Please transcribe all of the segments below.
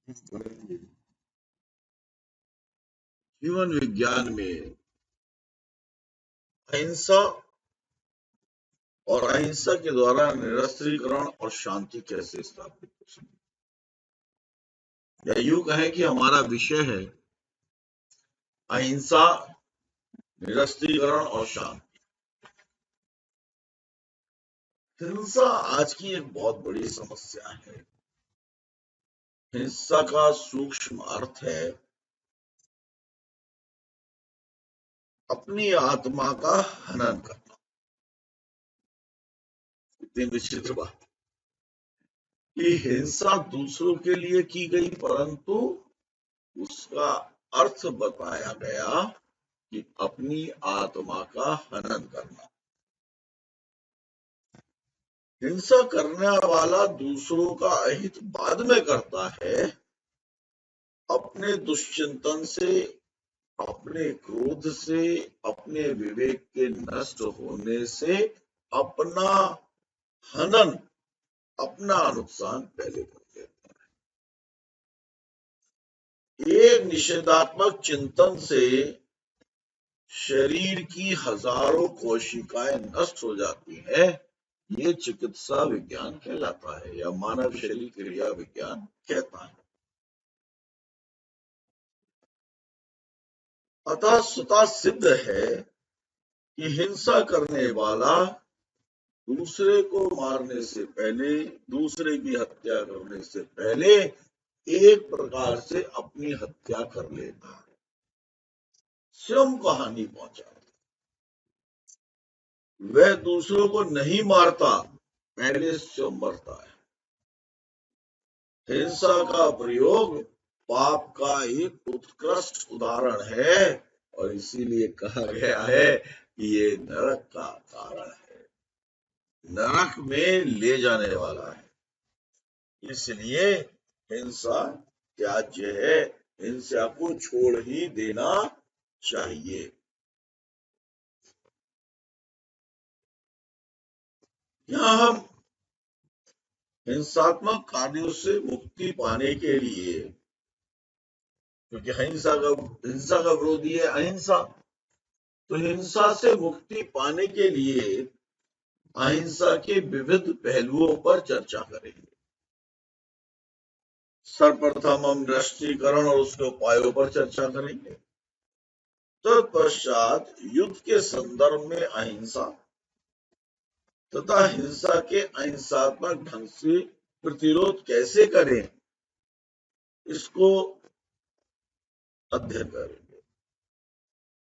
जीवन विज्ञान में अहिंसा और अहिंसा के द्वारा निरस्त्रीकरण और शांति कैसे स्थापित हो सकती है, या यूं कहें कि हमारा विषय है अहिंसा, निरस्त्रीकरण और शांति। हिंसा आज की एक बहुत बड़ी समस्या है। हिंसा का सूक्ष्म अर्थ है अपनी आत्मा का हनन करना। इतनी विचित्र बात कि हिंसा दूसरों के लिए की गई, परंतु उसका अर्थ बताया गया कि अपनी आत्मा का हनन करना। हिंसा करने वाला दूसरों का अहित बाद में करता है, अपने दुश्चिंतन से, अपने क्रोध से, अपने विवेक के नष्ट होने से अपना हनन, अपना नुकसान पहले कर लेता है। एक निषेधात्मक चिंतन से शरीर की हजारों कोशिकाएं नष्ट हो जाती है। ये चिकित्सा विज्ञान कहलाता है, या मानव शरीर क्रिया विज्ञान कहता है। अतः स्वतः सिद्ध है कि हिंसा करने वाला दूसरे को मारने से पहले, दूसरे की हत्या करने से पहले एक प्रकार से अपनी हत्या कर लेता है, स्वयं को हानि पहुंचाता है। वह दूसरों को नहीं मारता, पहले स्वयं मरता है। हिंसा का प्रयोग पाप का एक उत्कृष्ट उदाहरण है, और इसीलिए कहा गया है कि ये नरक का कारण है, नरक में ले जाने वाला है। इसलिए हिंसा त्याज्य है, हिंसा को छोड़ ही देना चाहिए। यहां हम हिंसात्मक कार्यों से मुक्ति पाने के लिए, क्योंकि हिंसा का विरोधी है अहिंसा, तो हिंसा से मुक्ति पाने के लिए अहिंसा के विविध पहलुओं पर चर्चा करेंगे। सर्वप्रथम हम निरस्त्रीकरण और उसके उपायों पर चर्चा करेंगे। तत्पश्चात युद्ध के संदर्भ में अहिंसा तथा हिंसा के अहिंसात्मक ढंग से प्रतिरोध कैसे करें, इसको अध्ययन करेंगे।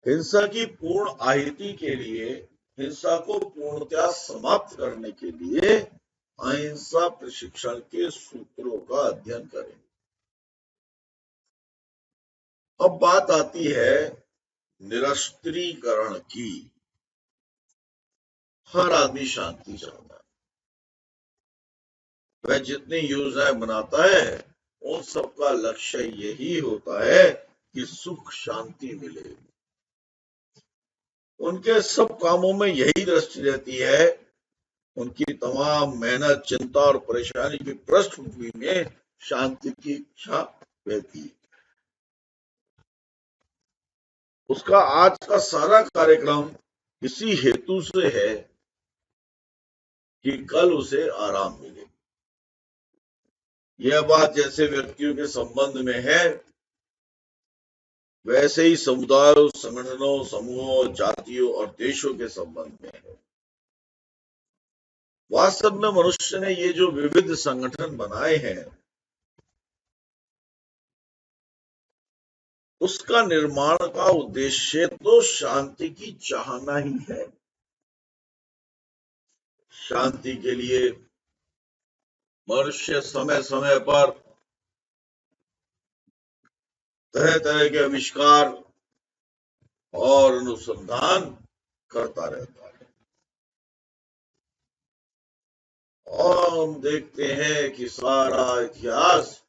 हिंसा की पूर्ण आहिति के लिए, हिंसा को पूर्णतया समाप्त करने के लिए अहिंसा प्रशिक्षण के सूत्रों का अध्ययन करेंगे। अब बात आती है निरस्त्रीकरण की। हर आदमी शांति चाहता है, वह जितनी योजनाएं बनाता है उन सबका लक्ष्य यही होता है कि सुख शांति मिले। उनके सब कामों में यही दृष्टि रहती है। उनकी तमाम मेहनत, चिंता और परेशानी की पृष्ठभूमि में शांति की इच्छा रहती है। उसका आज का सारा कार्यक्रम इसी हेतु से है कि कल उसे आराम मिले। यह बात जैसे व्यक्तियों के संबंध में है, वैसे ही समुदायों, संगठनों, समूहों, जातियों और देशों के संबंध में है। वास्तव में मनुष्य ने ये जो विविध संगठन बनाए हैं, उसका निर्माण का उद्देश्य तो शांति की चाहना ही है। शांति के लिए मनुष्य समय समय पर तरह तरह के आविष्कार और अनुसंधान करता रहता है। और हम देखते हैं कि सारा इतिहास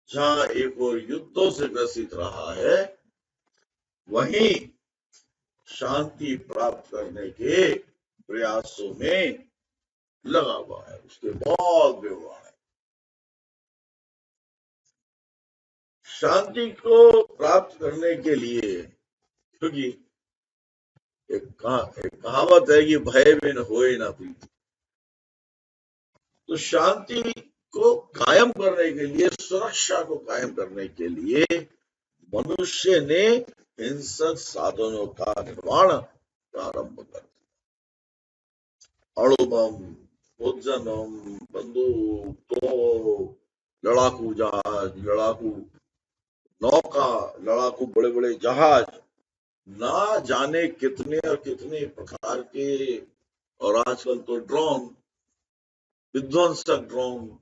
जहां एक और युद्धों से ग्रसित रहा है, वहीं शांति प्राप्त करने के प्रयासों में लगा हुआ है। उसके बहुत विवरण है। शांति को प्राप्त करने के लिए, क्योंकि एक कहावत है कि भय बिन होए ना प्रीति, तो शांति को कायम करने के लिए, सुरक्षा को कायम करने के लिए मनुष्य ने हिंसक साधनों का निर्माण प्रारंभ कर दिया। अणुबम, भोजनम, बंदूक, तोप, लड़ाकू जहाज, लड़ाकू नौका, लड़ाकू बड़े बड़े जहाज, ना जाने कितने और कितने प्रकार के, और आजकल तो ड्रोन, विध्वंसक ड्रोन,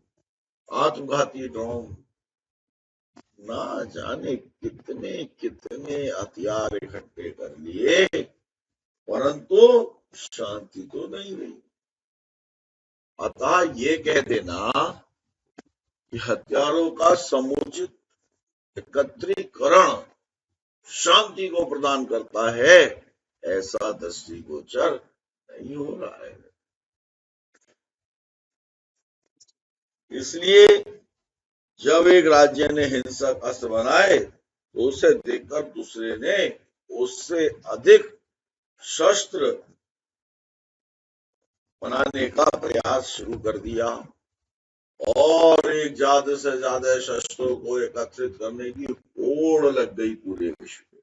आत्मघाती ड्रोन, ना जाने कितने कितने हथियार इकट्ठे कर लिए, परंतु शांति तो नहीं रही। अतः ये कह देना कि हथियारों का समुचित एकत्रीकरण शांति को प्रदान करता है, ऐसा दृष्टिगोचर नहीं हो रहा है। इसलिए जब एक राज्य ने हिंसक अस्त्र बनाए तो उसे देखकर दूसरे ने उससे अधिक शस्त्र बनाने का प्रयास शुरू कर दिया, और एक ज्यादा से ज्यादा शस्त्रों को एकत्रित करने की होड़ लग गई पूरे विश्व में,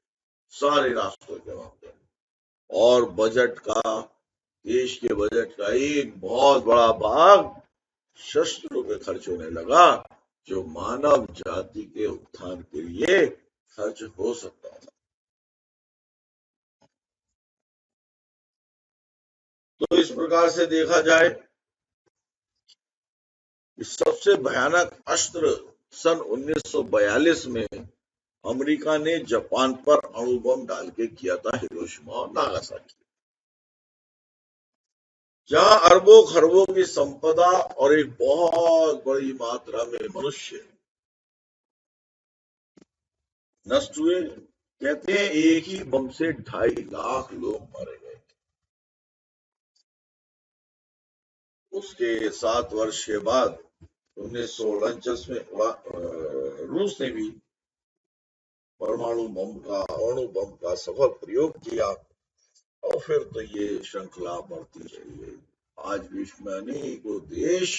सारे राष्ट्रों के मामले में। और बजट का, देश के बजट का एक बहुत बड़ा भाग शस्त्रों पे खर्च होने लगा, जो मानव जाति के उत्थान के लिए खर्च हो सकता था। तो इस प्रकार से देखा जाए कि सबसे भयानक अस्त्र सन 1942 में अमेरिका ने जापान पर अणु बम डाल के किया था, हिरोशिमा और नागासाकी, जहां अरबों खरबों की संपदा और एक बहुत बड़ी मात्रा में मनुष्य नष्ट हुए। कहते हैं एक ही बम से 2.5 लाख लोग मारे गए। उसके 7 वर्ष के बाद 1949 में रूस ने भी परमाणु बम का, अणु बम का सफल प्रयोग किया, और फिर तो ये श्रृंखला बढ़ती चली गई। आज विश्व में अनेकों देश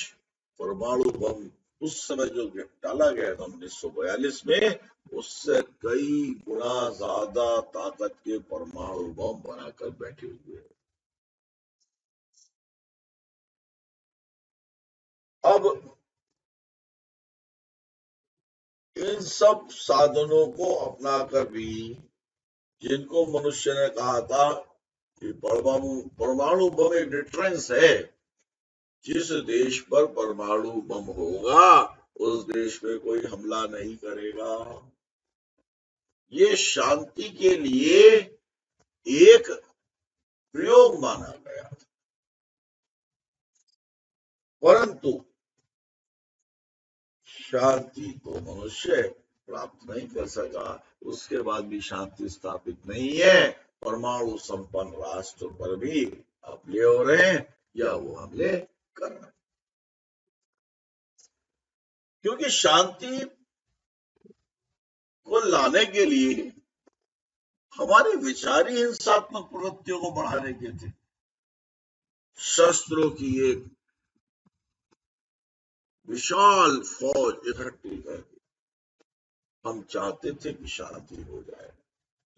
परमाणु बम, उस समय जो डाला गया था 1942 में, उससे कई गुना ज्यादा ताकत के परमाणु बम बनाकर बैठे हुए हैं। अब इन सब साधनों को अपनाकर भी, जिनको मनुष्य ने कहा था कि परमाणु बम एक डिटरेंस है, जिस देश पर परमाणु बम होगा उस देश पे कोई हमला नहीं करेगा, ये शांति के लिए एक प्रयोग माना गया। परंतु शांति को मनुष्य प्राप्त नहीं कर सका, उसके बाद भी शांति स्थापित नहीं है। परमाणु संपन्न राष्ट्र पर भी हमले हो रहे हैं या वो हमले कर रहे हैं, क्योंकि शांति को लाने के लिए हमारे विचार ही हिंसात्मक प्रवृत्तियों को बढ़ाने के थे। शस्त्रों की एक विशाल फौज इकट्ठी करके हम चाहते थे कि शांति हो जाए।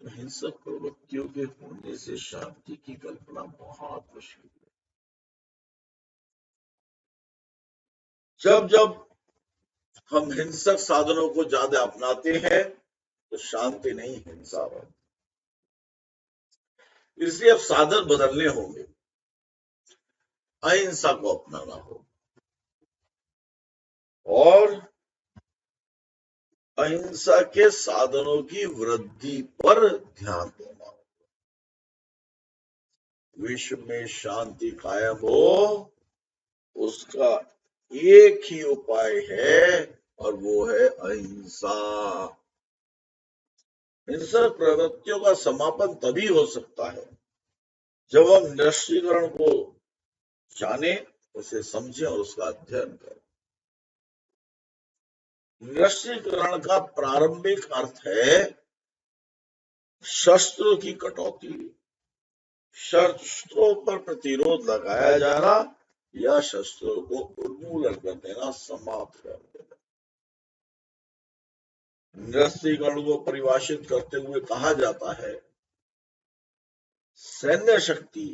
तो हिंसक प्रवृत्तियों के होने से शांति की कल्पना बहुत मुश्किल है। जब जब हम हिंसक साधनों को ज्यादा अपनाते हैं तो शांति नहीं, हिंसा है। इसलिए अब साधन बदलने होंगे, अहिंसा को अपनाना होगा और अहिंसा के साधनों की वृद्धि पर ध्यान देना होगा। विश्व में शांति कायम हो, उसका एक ही उपाय है, और वो है अहिंसा। हिंसक प्रवृत्तियों का समापन तभी हो सकता है जब हम निष्क्रियकरण को जाने, उसे समझें और उसका अध्ययन करें। निरस्त्रीकरण का प्रारंभिक अर्थ है शस्त्रों की कटौती, शस्त्रों पर प्रतिरोध लगाया जाना या शस्त्रों को उन्मूलन कर देना, समाप्त कर देना। निरस्त्रीकरण को परिभाषित करते हुए कहा जाता है सैन्य शक्ति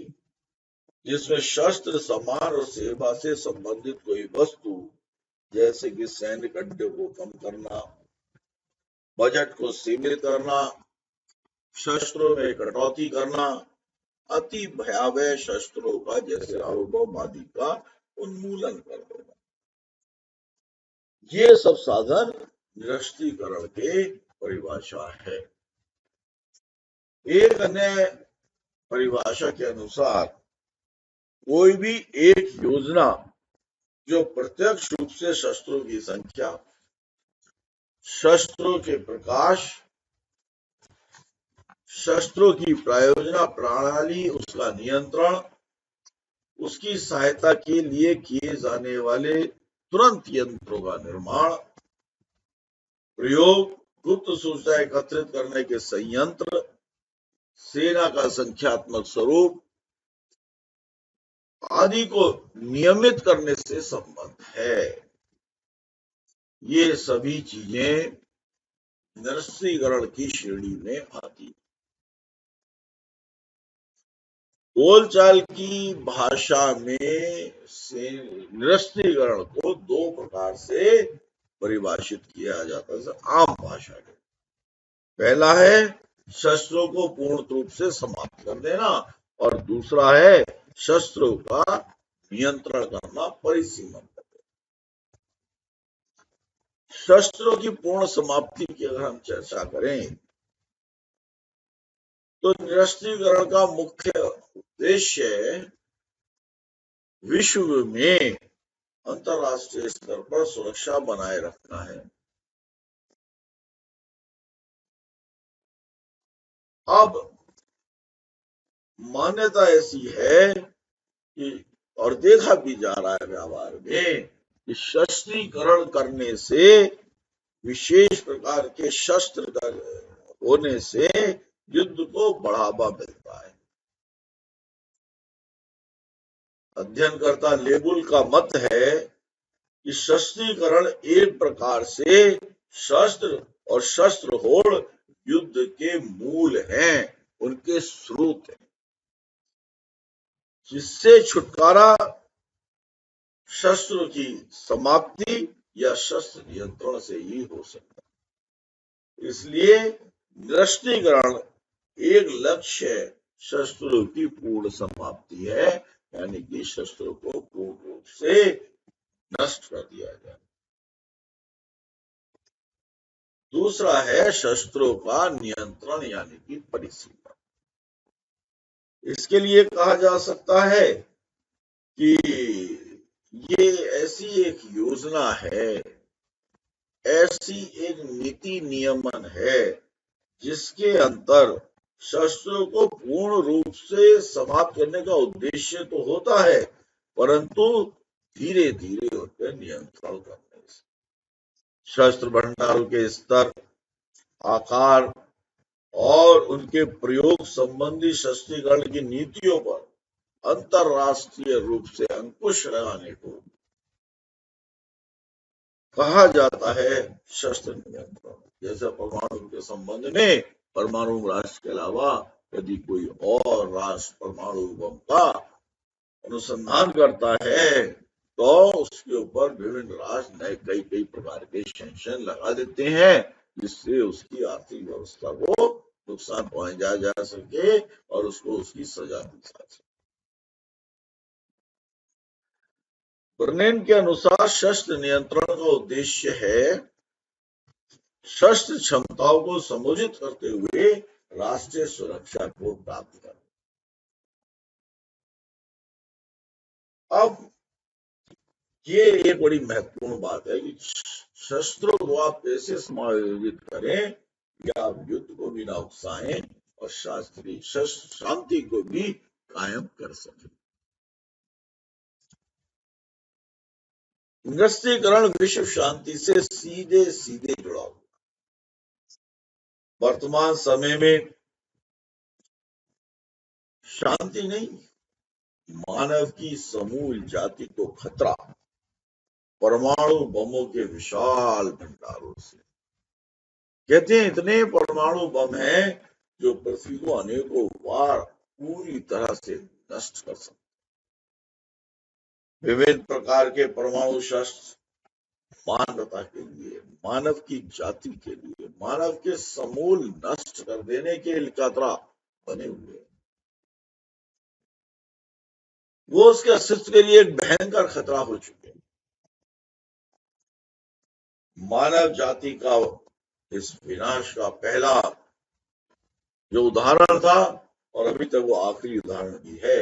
जिसमें शस्त्र, सामान और सेवा से संबंधित कोई वस्तु, जैसे कि सैनिक अड्डे को कम करना, बजट को सीमित करना, शस्त्रों में कटौती करना, अति भयावह शस्त्रों का जैसे अणुबम आदि का उन्मूलन कर देना, ये सब साधन निरस्त्रीकरण के परिभाषा है। एक अन्य परिभाषा के अनुसार कोई भी एक योजना जो प्रत्यक्ष रूप से शस्त्रों की संख्या, शस्त्रों के प्रकाश, शस्त्रों की प्रायोजना प्रणाली, उसका नियंत्रण, उसकी सहायता के लिए किए जाने वाले तुरंत यंत्रों का निर्माण, प्रयोग, गुप्त सूचना एकत्रित करने के संयंत्र, सेना का संख्यात्मक स्वरूप आदि को नियमित करने से संबंध है। ये सभी चीजें निरस्त्रीकरण की श्रेणी में आती। बोलचाल की भाषा में से निरस्त्रीकरण को दो प्रकार से परिभाषित किया जाता है आम भाषा में। पहला है शस्त्रों को पूर्ण रूप से समाप्त कर देना और दूसरा है शस्त्रों का नियंत्रण करना, परिसीमन कर देना। शस्त्रों की पूर्ण समाप्ति की अगर हम चर्चा करें तो निरस्त्रीकरण का मुख्य उद्देश्य विश्व में अंतरराष्ट्रीय स्तर पर सुरक्षा बनाए रखना है। अब मान्यता ऐसी है कि और देखा भी जा रहा है व्यवहार में कि शस्त्रीकरण करने से, विशेष प्रकार के शस्त्र होने से युद्ध को बढ़ावा मिलता है। अध्ययनकर्ता लेबुल का मत है कि शस्त्रीकरण एक प्रकार से शस्त्र और शस्त्र होड़ युद्ध के मूल हैं, उनके स्रोत हैं, जिससे छुटकारा शस्त्र की समाप्ति या शस्त्र नियंत्रण से ही हो सकता है। इसलिए निरस्त्रीकरण एक लक्ष्य शस्त्रों की पूर्ण समाप्ति है, यानी कि शस्त्रों को पूर्ण रूप से नष्ट कर दिया जाए। दूसरा है शस्त्रों का नियंत्रण यानी कि परिसीमन। इसके लिए कहा जा सकता है कि ये ऐसी एक योजना है, ऐसी एक नीति नियमन है जिसके अंतर शस्त्रों को पूर्ण रूप से समाप्त करने का उद्देश्य तो होता है, परंतु धीरे धीरे उन पर नियंत्रण करने से शस्त्र भंडारों के स्तर, आकार और उनके प्रयोग संबंधी शस्त्रीकरण की नीतियों पर अंतरराष्ट्रीय रूप से अंकुश लगाने को कहा जाता है शस्त्र नियंत्रण। जैसे परमाणु के संबंध में परमाणु राष्ट्र के अलावा यदि कोई और राष्ट्र परमाणु बम का अनुसंधान करता है तो उसके ऊपर विभिन्न राष्ट्र नए कई प्रकार के सैंक्शन लगा देते हैं, जिससे उसकी आर्थिक व्यवस्था को नुकसान पहुंचाया जा सके और उसको उसकी सजा दी जा सके। बर्नेन के अनुसार शस्त्र नियंत्रण का उद्देश्य है शस्त्र क्षमताओं को समुचित करते हुए राष्ट्रीय सुरक्षा को प्राप्त करना। अब ये एक बड़ी महत्वपूर्ण बात है कि शस्त्रों को आप कैसे समायोजित करें कि आप युद्ध को भी ना उकसाएं और शास्त्रीय शांति को भी कायम कर सकें। निरस्त्रीकरण विश्व शांति से सीधे सीधे जुड़ा हुआ। वर्तमान समय में शांति नहीं, मानव की समूल जाति को खतरा परमाणु बमों के विशाल भंडारों से। कहते हैं इतने परमाणु बम हैं जो पृथ्वी को अनेकों बार पूरी तरह से नष्ट कर सकते। विभिन्न प्रकार के परमाणु शस्त्र मानवता के लिए, मानव की जाति के लिए, मानव के समूल नष्ट कर देने के लिए खतरा बने हुए हैं। वो उसके अस्तित्व के लिए एक भयंकर खतरा हो चुके हैं। मानव जाति का इस विनाश का पहला जो उदाहरण था और अभी तक वो आखिरी उदाहरण भी है,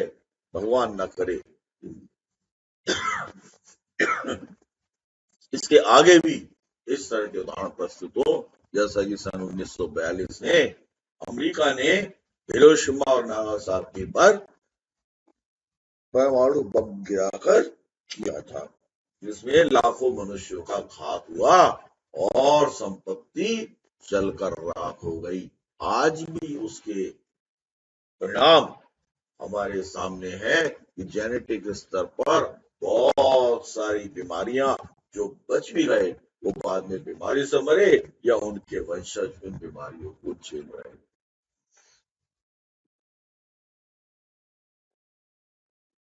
भगवान न करे इसके आगे भी इस तरह के उदाहरण प्रस्तुत हो, जैसा कि सन 1942 में अमेरिका ने हिरोशिमा और नागासाकी पर परमाणु बम गिराकर किया था, जिसमें लाखों मनुष्यों का घात हुआ और संपत्ति जलकर राख हो गई। आज भी उसके परिणाम हमारे सामने है कि जेनेटिक स्तर पर बहुत सारी बीमारियां जो बच भी गए वो बाद में बीमारी से मरे या उनके वंशज उन बीमारियों को झेल रहे।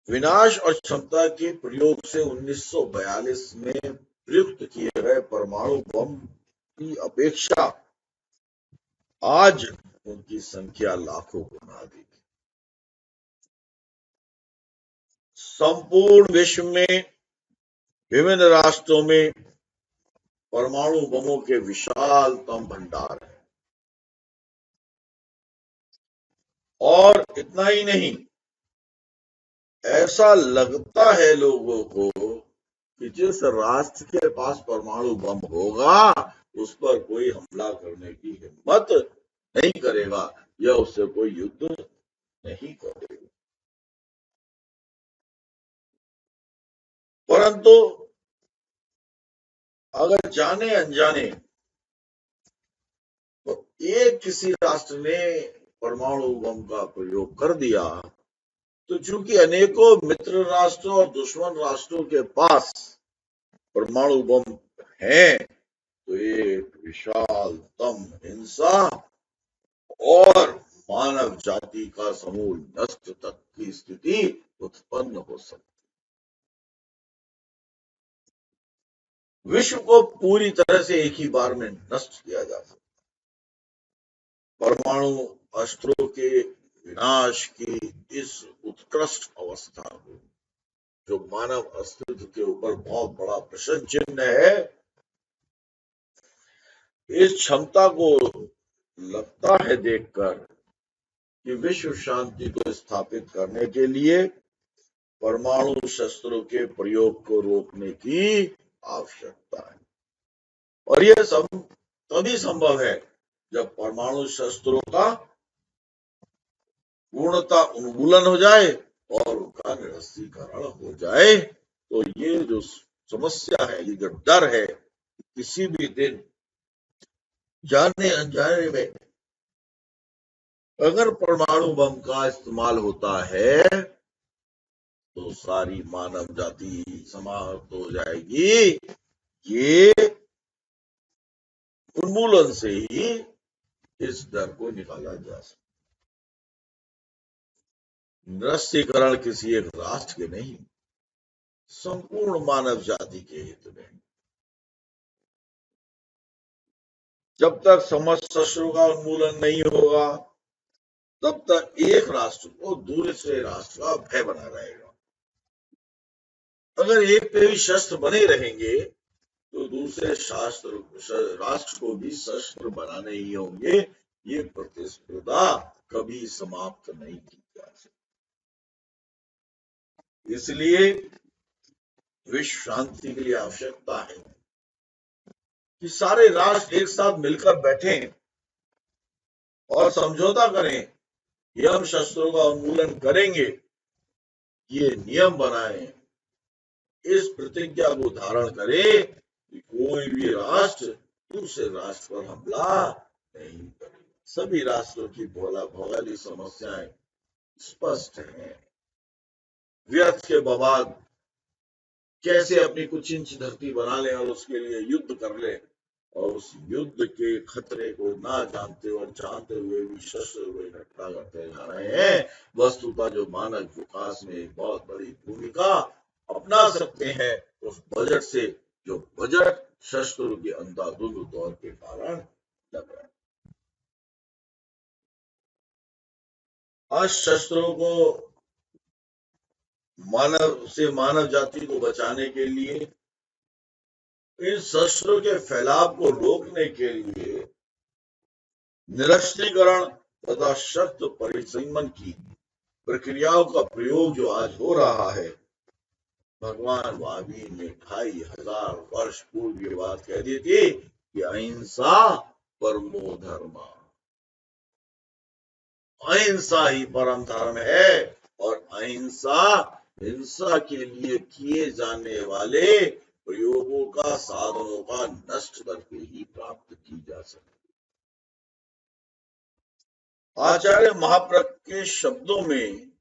विनाश और क्षमता के प्रयोग से 1942 में प्रयुक्त किए गए परमाणु बम की अपेक्षा आज उनकी संख्या लाखों गुना अधिक। संपूर्ण विश्व में विभिन्न राष्ट्रों में परमाणु बमों के विशालतम भंडार है। और इतना ही नहीं, ऐसा लगता है लोगों को कि जिस राष्ट्र के पास परमाणु बम होगा उस पर कोई हमला करने की हिम्मत नहीं करेगा या उससे कोई युद्ध नहीं करेगा। परंतु अगर जाने अनजाने तो एक किसी राष्ट्र ने परमाणु बम का प्रयोग कर दिया तो चूंकि अनेकों मित्र राष्ट्रों और दुश्मन राष्ट्रों के पास परमाणु बम है तो एक विशालतम हिंसा और मानव जाति का समूल नष्ट तक की स्थिति उत्पन्न हो सकती। विश्व को पूरी तरह से एक ही बार में नष्ट किया जा सकता। परमाणु अस्त्रों के विनाश की इस उत्कृष्ट अवस्था को जो मानव अस्तित्व के ऊपर बहुत बड़ा प्रश्न चिन्ह है, इस क्षमता को लगता है देखकर कि विश्व शांति को स्थापित करने के लिए परमाणु शस्त्रों के प्रयोग को रोकने की आवश्यकता है। और यह सब तभी संभव है जब परमाणु शस्त्रों का पूर्णता उन्मूलन हो जाए और उनका निरस्त्रीकरण हो जाए। तो ये जो समस्या है, ये जो डर है, किसी भी दिन जाने अनजाने में अगर परमाणु बम का इस्तेमाल होता है तो सारी मानव जाति समाप्त हो जाएगी। ये उन्मूलन से ही इस डर को निकाला जा सकता। निरस्त्रीकरण किसी एक राष्ट्र के नहीं, संपूर्ण मानव जाति के हित में। जब तक समस्त शस्त्रों का उन्मूलन नहीं होगा तब तक एक राष्ट्र को दूसरे राष्ट्र का भय बना रहेगा। अगर एक पे भी शस्त्र बने रहेंगे तो दूसरे राष्ट्र को भी शस्त्र बनाने ही होंगे। ये प्रतिस्पर्धा कभी समाप्त नहीं की जा सकती। इसलिए विश्व शांति के लिए आवश्यकता है कि सारे राष्ट्र एक साथ मिलकर बैठें और समझौता करें कि हम शस्त्रों का उन्मूलन करेंगे, ये नियम बनाएं इस प्रतिज्ञा को धारण करे कि कोई भी राष्ट्र दूसरे राष्ट्र पर हमला नहीं करेगा। सभी राष्ट्रों की भौगोलिक समस्याएं स्पष्ट हैं। व्यर्थ के बवाद कैसे अपनी कुछ इंच धरती बना ले और उसके लिए युद्ध कर ले और उस युद्ध के खतरे को ना जानते और जानते हुए भी शस्त्र को इकट्ठा करते जा रहे हैं। वस्तुतः जो मानव विकास में एक बहुत बड़ी भूमिका अपना सकते हैं उस बजट से, जो बजट शस्त्रों के अंधाधुंध दौर के कारण लग रहा है। आज शस्त्रों को मानव जाति को बचाने के लिए, इन शस्त्रों के फैलाव को रोकने के लिए निरस्त्रीकरण तथा शक्त परिसंयमन की प्रक्रियाओं का प्रयोग जो आज हो रहा है, भगवान महावीर ने 2500 वर्ष पूर्व ये बात कह दी थी कि अहिंसा परमो धर्म, अहिंसा ही परम धर्म है और अहिंसा हिंसा के लिए किए जाने वाले प्रयोगों का, साधनों का नष्ट करके ही प्राप्त की जा सकती। आचार्य महाप्रज्ञ के शब्दों में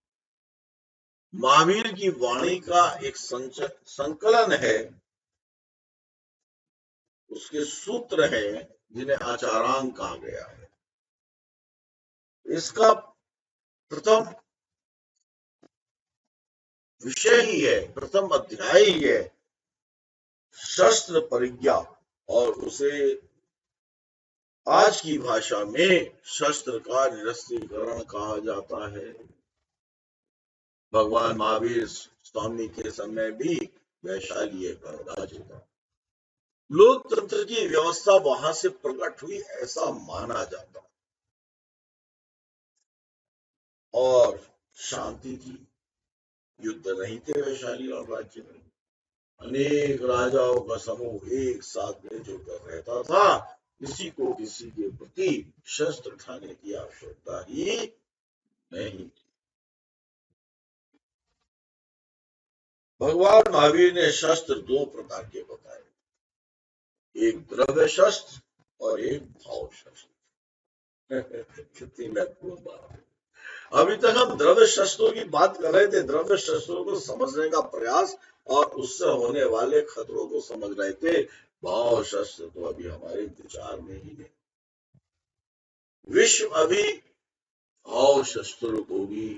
महावीर की वाणी का एक संकलन है, उसके सूत्र हैं जिन्हें आचारांग कहा गया है। इसका प्रथम विषय ही है, प्रथम अध्याय ही है शस्त्र परिज्ञा, और उसे आज की भाषा में शस्त्र का निरस्त्रीकरण कहा जाता है। भगवान महावीर स्वामी के समय भी वैशाली एक गणराज्य था। लोकतंत्र की व्यवस्था वहां से प्रकट हुई ऐसा माना जाता और शांति थी, युद्ध नहीं थे वैशाली गणराज्य में। अनेक राजाओं का समूह एक साथ मिलजुल रहता था, किसी को किसी के प्रति शस्त्र उठाने की आवश्यकता ही नहीं। भगवान महावीर ने शस्त्र दो प्रकार के बताए, एक द्रव्य शस्त्र और एक भाव शस्त्र। कितनी महत्वपूर्ण बात है। अभी तक हम द्रव्य शस्त्रों की बात कर रहे थे, द्रव्य शस्त्रों को समझने का प्रयास और उससे होने वाले खतरों को समझ रहे थे। भाव शस्त्र तो अभी हमारे विचार में ही नहीं। विश्व अभी भाव शस्त्रों को भी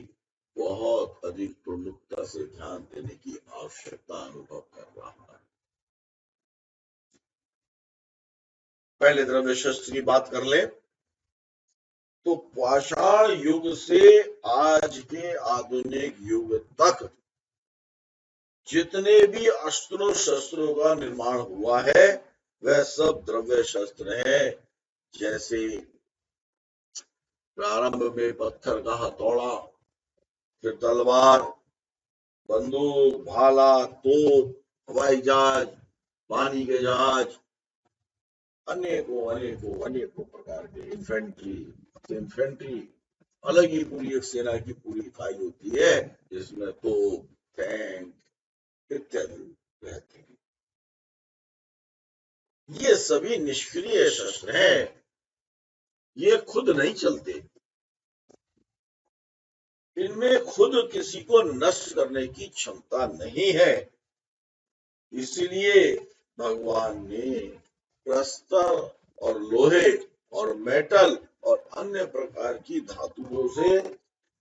बहुत अधिक प्रमुखता से ध्यान देने की आवश्यकता अनुभव कर रहा है। पहले द्रव्य शस्त्र की बात कर ले तो पाषाण युग से आज के आधुनिक युग तक जितने भी अस्त्रों शस्त्रों का निर्माण हुआ है वह सब द्रव्य शस्त्र हैं। जैसे प्रारंभ में पत्थर का हथौड़ा, फिर तलवार, बंदूक, भाला, तोप, हवाई जहाज, पानी के जहाज, अनेकों अनेकों अनेकों प्रकार के इन्फेंट्री अलग ही पूरी एक सेना की पूरी इकाई होती है जिसमें तोप, टैंक इत्यादि रहते हैं। ये सभी निष्क्रिय शस्त्र हैं, ये खुद नहीं चलते, इनमें खुद किसी को नष्ट करने की क्षमता नहीं है। इसलिए भगवान ने प्रस्तर और लोहे और मेटल और अन्य प्रकार की धातुओं से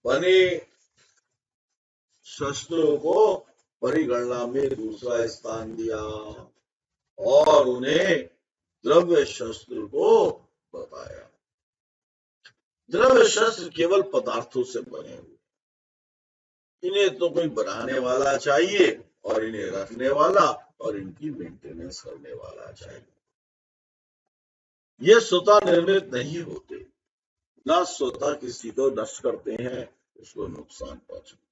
बने शस्त्रों को परिगणना में दूसरा स्थान दिया और उन्हें द्रव्य शस्त्र को बताया। द्रव्य शस्त्र केवल पदार्थों से बने हुए, इन्हें तो कोई बनाने वाला चाहिए और इन्हें रखने वाला और इनकी मेंटेनेंस करने वाला चाहिए। ये स्वतः निर्मित नहीं होते, ना स्वतः किसी को नष्ट करते हैं, उसको नुकसान पहुंचाते।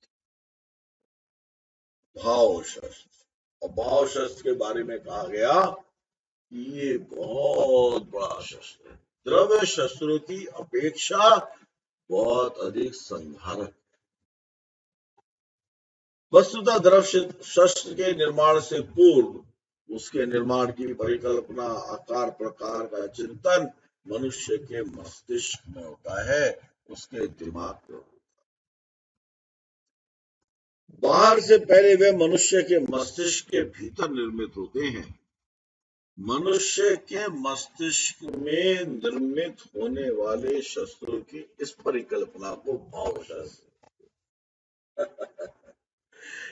भाव शस्त्र, और भाव शस्त्र के बारे में कहा गया कि ये बहुत बड़ा शस्त्र है, द्रव्य शस्त्रों की अपेक्षा बहुत अधिक संहारक। वस्तुतः द्रव्य शस्त्र के निर्माण से पूर्व उसके निर्माण की परिकल्पना, आकार प्रकार का चिंतन मनुष्य के मस्तिष्क में होता है, उसके दिमाग में। बाहर से पहले वे मनुष्य के मस्तिष्क के भीतर निर्मित होते हैं। मनुष्य के मस्तिष्क में निर्मित होने वाले शस्त्रों की इस परिकल्पना को भाव शस्त्र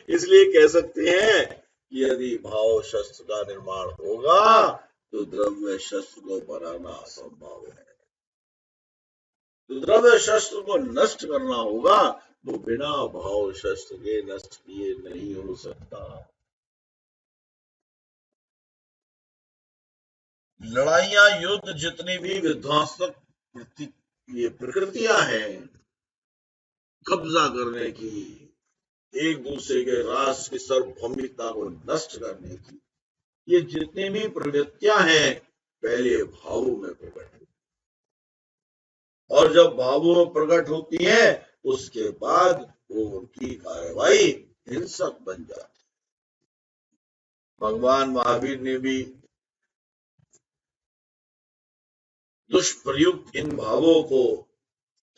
इसलिए कह सकते हैं कि यदि भाव शस्त्र का निर्माण होगा तो द्रव्य शस्त्र को बनाना असंभव है। तो द्रव्य शस्त्र को नष्ट करना होगा तो बिना भाव शस्त्र के नष्ट किए नहीं हो सकता। लड़ाइयां, युद्ध, जितनी भी विध्वंसक ये प्रकृतियां हैं, कब्जा करने की, एक दूसरे के राष्ट्र की सार्वभौमिकता को नष्ट करने की, ये जितनी भी प्रवृत्तियां हैं पहले भावों में प्रकट होती, और जब भावों में प्रकट होती है उसके बाद वो उनकी कार्रवाई हिंसक बन जाती। भगवान महावीर ने भी दुष्प्रयुक्त इन भावों को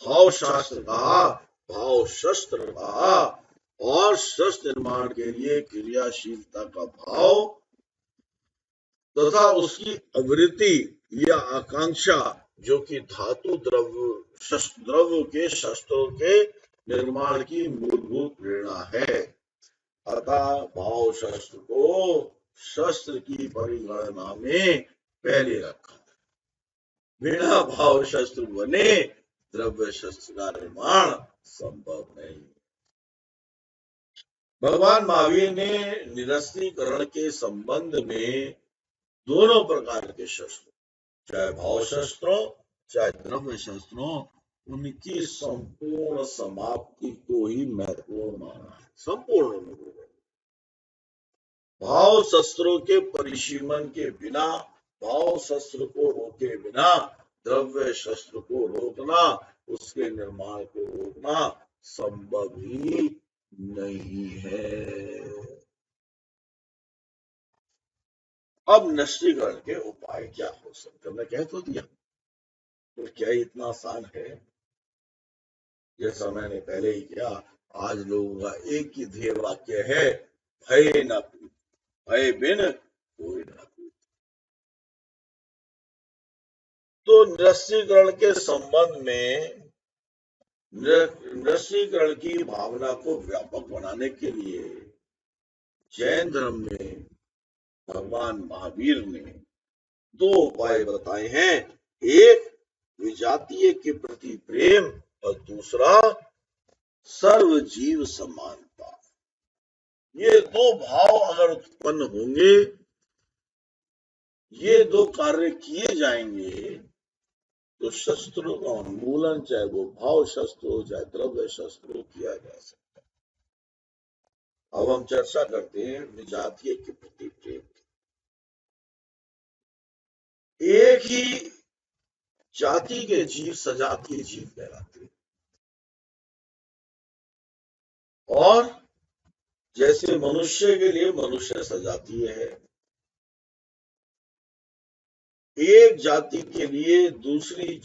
भाव शास्त्र कहा, भाव शस्त्र कहा, और शस्त्र निर्माण के लिए क्रियाशीलता का भाव तथा उसकी आवृत्ति या आकांक्षा, जो कि धातु द्रव्य के शस्त्रों के निर्माण की मूलभूत प्रेरणा है। अतः भाव शस्त्र को शस्त्र की परिगणना में पहले रखा। बिना भाव शस्त्र बने द्रव्य शस्त्र का निर्माण संभव नहीं। भगवान महावीर ने निरस्त्रीकरण के संबंध में दोनों प्रकार के शस्त्रों, चाहे भाव शस्त्रों चाहे द्रव्य शस्त्रों, उनकी संपूर्ण समाप्ति को ही महत्वपूर्ण माना है। संपूर्ण भाव शस्त्रों के परिसीमन के बिना, भाव शस्त्र को रोके बिना द्रव्य शस्त्र को रोकना, उसके निर्माण को रोकना संभव ही नहीं है। अब नष्टीकरण के उपाय क्या हो सकते, मैं कह तो दिया, तो क्या इतना आसान है? जैसा मैंने पहले ही किया, आज लोगों का एक ही ध्येय वाक्य है, भय न पूत, भय बिन कोई न पूत। तो निरस्त्रीकरण के संबंध में निरस्त्रीकरण की भावना को व्यापक बनाने के लिए जैन धर्म में भगवान महावीर ने दो उपाय बताए हैं। एक विजातीय के प्रति प्रेम और दूसरा सर्व जीव समानता। ये दो भाव अगर उत्पन्न होंगे, ये दो कार्य किए जाएंगे, तो शस्त्रों का उन्मूलन, चाहे वो भाव शस्त्र हो चाहे द्रव्य शस्त्र हो, किया जा सकता है। अब हम चर्चा करते हैं विजातीय के प्रति प्रेम। एक ही जाति के जीव सजातीय जीव कहलाते हैं, और जैसे मनुष्य के लिए मनुष्य सजातीय है, एक जाति के लिए दूसरी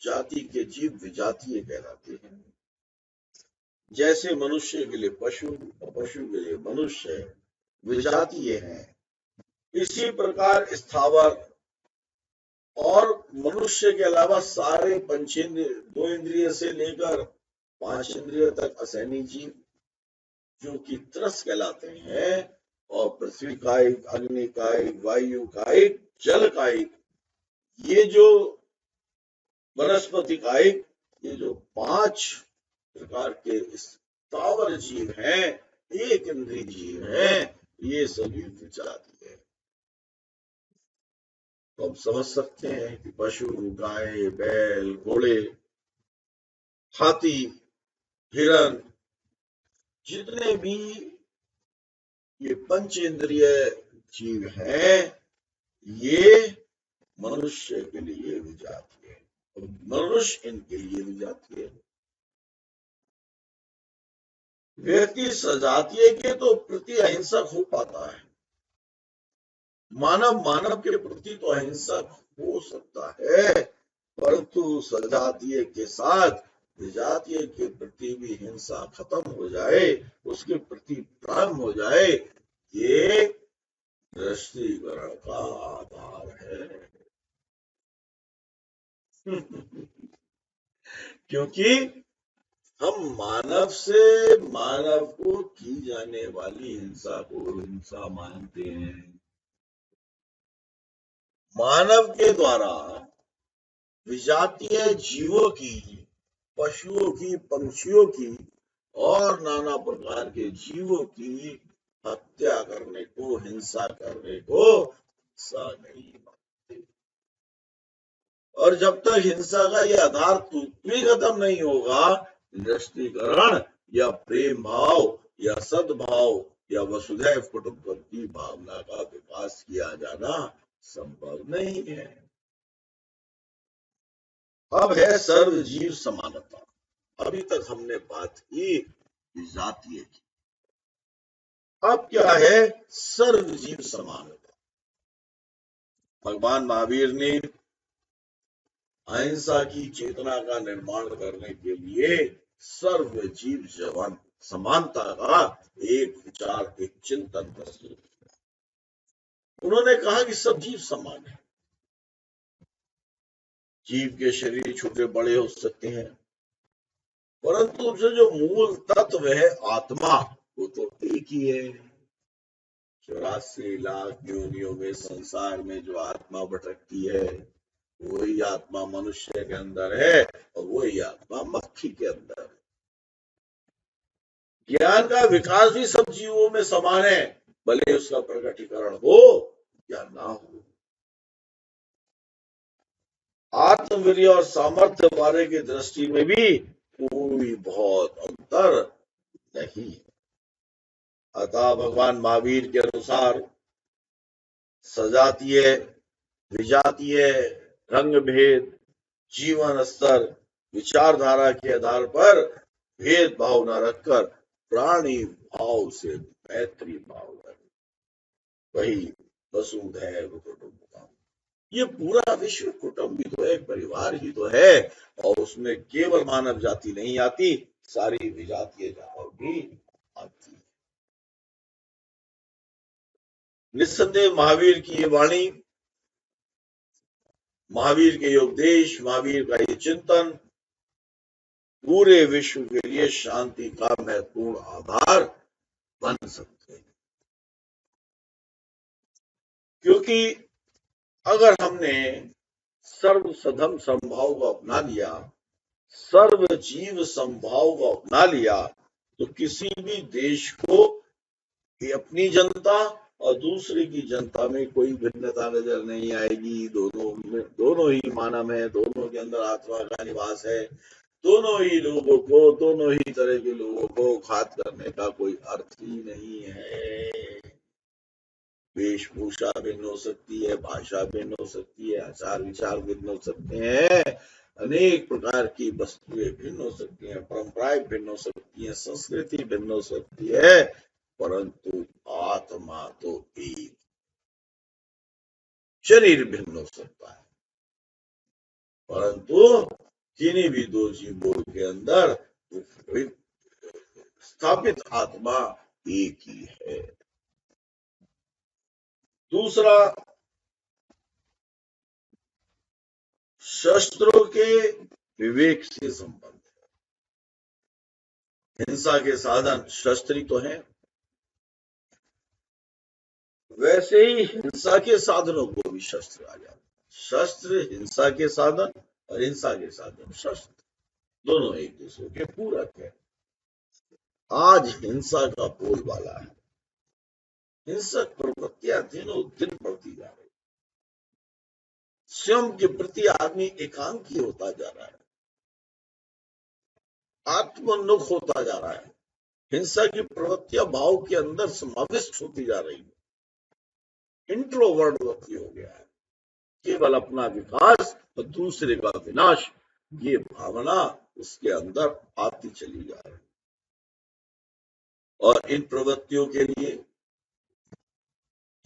जाति के जीव विजातीय कहलाते हैं। जैसे मनुष्य के लिए पशु और पशु के लिए मनुष्य विजातीय हैं, इसी प्रकार स्थावर और मनुष्य के अलावा सारे पंचेंद्रिय, 2 इंद्रिय से लेकर 5 इंद्रिय तक असैनी जीव, जो कि त्रस कहलाते हैं, और पृथ्वी कायिक, अग्नि कायिक, वायु कायिक, जल कायिक, ये जो वनस्पति कायिक, ये जो 5 प्रकार के स्थावर जीव हैं, एक इंद्रिय जीव हैं, ये सभी विजातीय है। तो हम समझ सकते हैं कि पशु, गाय, बैल, घोड़े, हाथी, हिरण, जितने भी ये पंचेंद्रिय जीव हैं, ये मनुष्य के लिए विजातीय है, और मनुष्य इनके लिए विजातीय है। व्यक्ति सजातीय के तो प्रति अहिंसक हो पाता है, मानव मानव के प्रति तो अहिंसक हो सकता है, परंतु सजातीय के साथ विजातीय के प्रति भी हिंसा खत्म हो जाए, उसके प्रति प्रेम हो जाए, ये दृष्टिकरण का आधार है। क्योंकि हम मानव से मानव को की जाने वाली हिंसा को हिंसा मानते हैं। मानव के द्वारा विजातीय जीवों की, पशुओं की, पंछियों की और नाना प्रकार के जीवों की हत्या करने को, हिंसा करने को हिंसा नहीं मानते। और जब तक हिंसा का ये आधार भी खत्म नहीं होगा, निरस्त्रीकरण या प्रेम भाव या सद्भाव या वसुधैव कुटुंबकम की भावना का विकास किया जाना संभव नहीं है। अब है सर्वजीव समानता। अभी तक हमने बात की जातीय की, अब क्या है सर्वजीव समानता। भगवान महावीर ने अहिंसा की चेतना का निर्माण करने के लिए सर्वजीव जवान समानता का एक विचार, एक चिंतन प्रस्तुत किया। उन्होंने कहा कि सब जीव समान है। जीव के शरीर छोटे बड़े हो सकते हैं, परंतु उसे जो मूल तत्व है आत्मा, वो तो एक ही है। 84 लाख योनियों में संसार में जो आत्मा भटकती है, वही आत्मा मनुष्य के अंदर है और वही आत्मा मक्खी के अंदर है। ज्ञान का विकास भी सब जीवों में समान है, भले उसका प्रकटीकरण हो या ना हो। आत्मवीर्य और सामर्थ्य वाले की दृष्टि में भी कोई बहुत अंतर नहीं है। अतः भगवान महावीर के अनुसार सजातीय, विजातीय, रंग भेद, जीवन स्तर, विचारधारा के आधार पर भेदभाव न रखकर प्राणी भाव से मैत्री भाव रखें, वही वसुधैव कुटुंबकम। ये पूरा विश्व कुटुंब भी तो एक परिवार ही तो है, और उसमें केवल मानव जाति नहीं आती, सारी विजातीय जाति भी आती है। निस्संदेह महावीर की ये वाणी, महावीर के उपदेश, महावीर का ये चिंतन पूरे विश्व के लिए शांति का महत्वपूर्ण आधार बन सकते हैं। क्योंकि अगर हमने सर्व सधम संभाव को अपना लिया, सर्व जीव संभाव को अपना लिया, तो किसी भी देश को अपनी जनता और दूसरे की जनता में कोई भिन्नता नजर नहीं आएगी। दोनों ही मानव है, दोनों के अंदर आत्मा का निवास है, दोनों ही लोगों को, दोनों ही तरह के लोगों को घात करने का कोई अर्थ ही नहीं है। वेशभूषा भिन्न हो सकती है, भाषा भिन्न हो सकती है, आचार विचार भिन्न हो सकते हैं, अनेक प्रकार की वस्तुएं भिन्न हो सकती हैं, परंपराएं भिन्न हो सकती हैं, संस्कृति भिन्न हो सकती है, परंतु आत्मा तो एक। शरीर भिन्न हो सकता है, परंतु किन्हीं भी दो जीवों के अंदर स्थापित आत्मा एक ही है। दूसरा, शस्त्रों के विवेक से संबंध है। हिंसा के साधन शस्त्र ही तो हैं, वैसे ही हिंसा के साधनों को भी शस्त्र आ जाता है। शस्त्र हिंसा के साधन और हिंसा के साधन शस्त्र, दोनों एक दूसरे के पूरक है। आज हिंसा का बोलबाला है, हिंसक प्रवृत्तियां दिनों दिन बढ़ती जा रही, स्वयं के प्रति आदमी एकांकी होता जा रहा है, आत्मोन्मुख होता जा रहा है, हिंसा की प्रवृत्तियां भाव के अंदर समाविष्ट होती जा रही है, इंट्रोवर्ट व्यक्ति हो गया है, केवल अपना विकास और दूसरे का विनाश, ये भावना उसके अंदर आती चली जा रही है। और इन प्रवृत्तियों के लिए,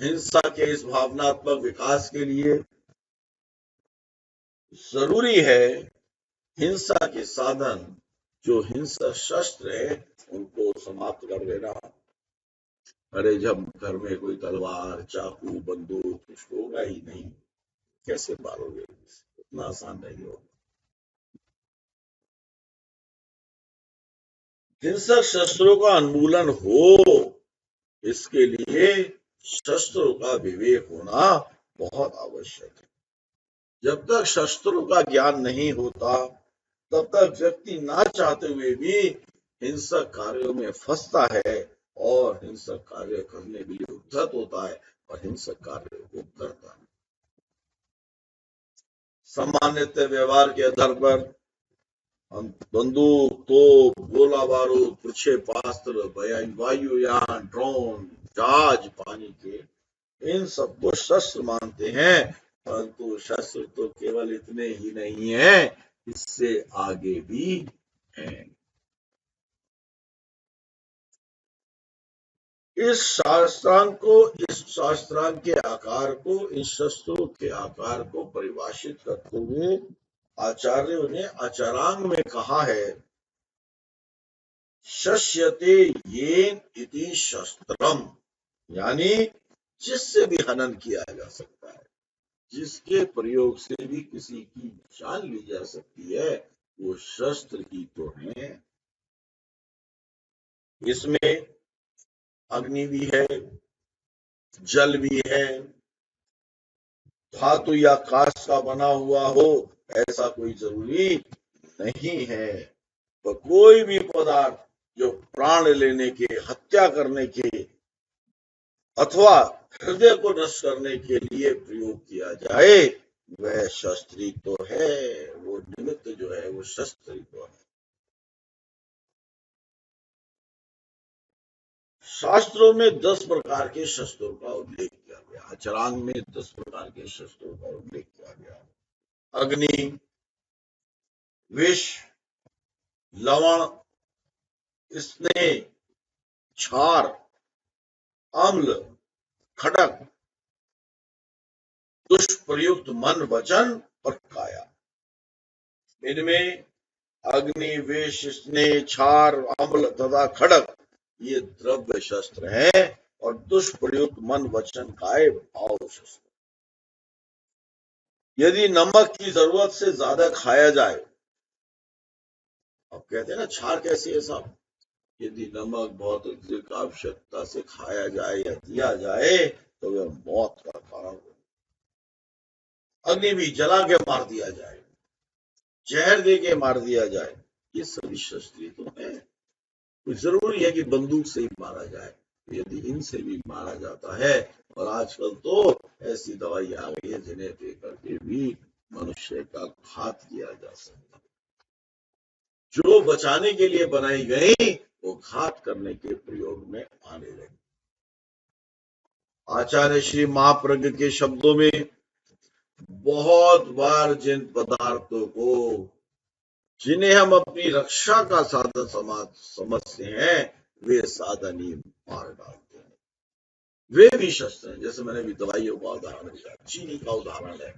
हिंसा के इस भावनात्मक विकास के लिए जरूरी है हिंसा के साधन, जो हिंसा शस्त्र है, उनको समाप्त कर देना। अरे जब घर में कोई तलवार, चाकू, बंदूक कुछ होगा ही नहीं, कैसे मारोगे? इतना आसान नहीं होगा। हिंसक शस्त्रों का उन्मूलन हो, इसके लिए शस्त्रों का विवेक होना बहुत आवश्यक है। जब तक शस्त्रों का ज्ञान नहीं होता, तब तक व्यक्ति ना चाहते हुए भी हिंसक कार्यों में फंसता है और हिंसक कार्य करने के लिए उद्यत होता है और हिंसक कार्यों को करता है। सामान्यतः व्यवहार के आधार पर हम बंदूक, तोप, गोला बारूद, प्रक्षेपास्त्र, वायुयान, ड्रोन, जहाज, पानी के, इन सबको शस्त्र मानते हैं। परंतु शस्त्र तो केवल इतने ही नहीं है, इससे आगे भी हैं। इस शास्त्रांग के आकार को, इस शस्त्रों के आकार को परिभाषित करते हुए आचार्यों ने आचारांग में कहा है, शस्यते येन इति शस्त्रम, यानी जिससे भी हनन किया जा सकता है, जिसके प्रयोग से भी किसी की जान ली जा सकती है, वो शस्त्र ही तो है। इसमें अग्नि भी है, जल भी है, धातु या काष्ठ का बना हुआ हो ऐसा कोई जरूरी नहीं है। तो कोई भी पदार्थ जो प्राण लेने के, हत्या करने के अथवा हृदय को नष्ट करने के लिए प्रयोग किया जाए, वह शस्त्री तो है, वो निमित्त जो है वो शस्त्री तो है। शास्त्रों में 10 प्रकार के शस्त्रों का उल्लेख किया गया। आचरांग में 10 प्रकार के शस्त्रों का उल्लेख किया गया। अग्नि, विष, लवण, स्नेह, क्षार, अम्ल, खड़क, दुष्प्रयुक्त मन, वचन और काया। इनमें अग्नि, विष, स्नेह, क्षार, अम्ल तथा खड़क ये द्रव्य शस्त्र है और दुष्प्रयुक्त मन, वचन, काय भाव शस्त्र। यदि नमक की जरूरत से ज्यादा खाया जाए, अब कहते हैं ना क्षार कैसी है साहब, यदि नमक बहुत अधिक आवश्यकता से खाया जाए या दिया जाए तो वह मौत का कारण हो। अग्नि भी जला के मार दिया जाए, जहर दे के मार दिया जाए, ये सभी शस्त्र तो है। जरूरी है कि बंदूक से ही मारा जाए, यदि इनसे भी मारा जाता है, और आजकल तो ऐसी दवाई आ गई है जिन्हें दे करके भी मनुष्य का घात किया जा सकता है। जो बचाने के लिए बनाई गई वो घात करने के प्रयोग में आने लगी। आचार्य श्री महाप्रज्ञ के शब्दों में बहुत बार जिन पदार्थों को, जिन्हें हम अपनी रक्षा का साधन समझते हैं, वे साधन ही मार डालते हैं। वे भी शस्त्र हैं। जैसे मैंने भी दवाइयों का उदाहरण दिया, चीनी का उदाहरण है,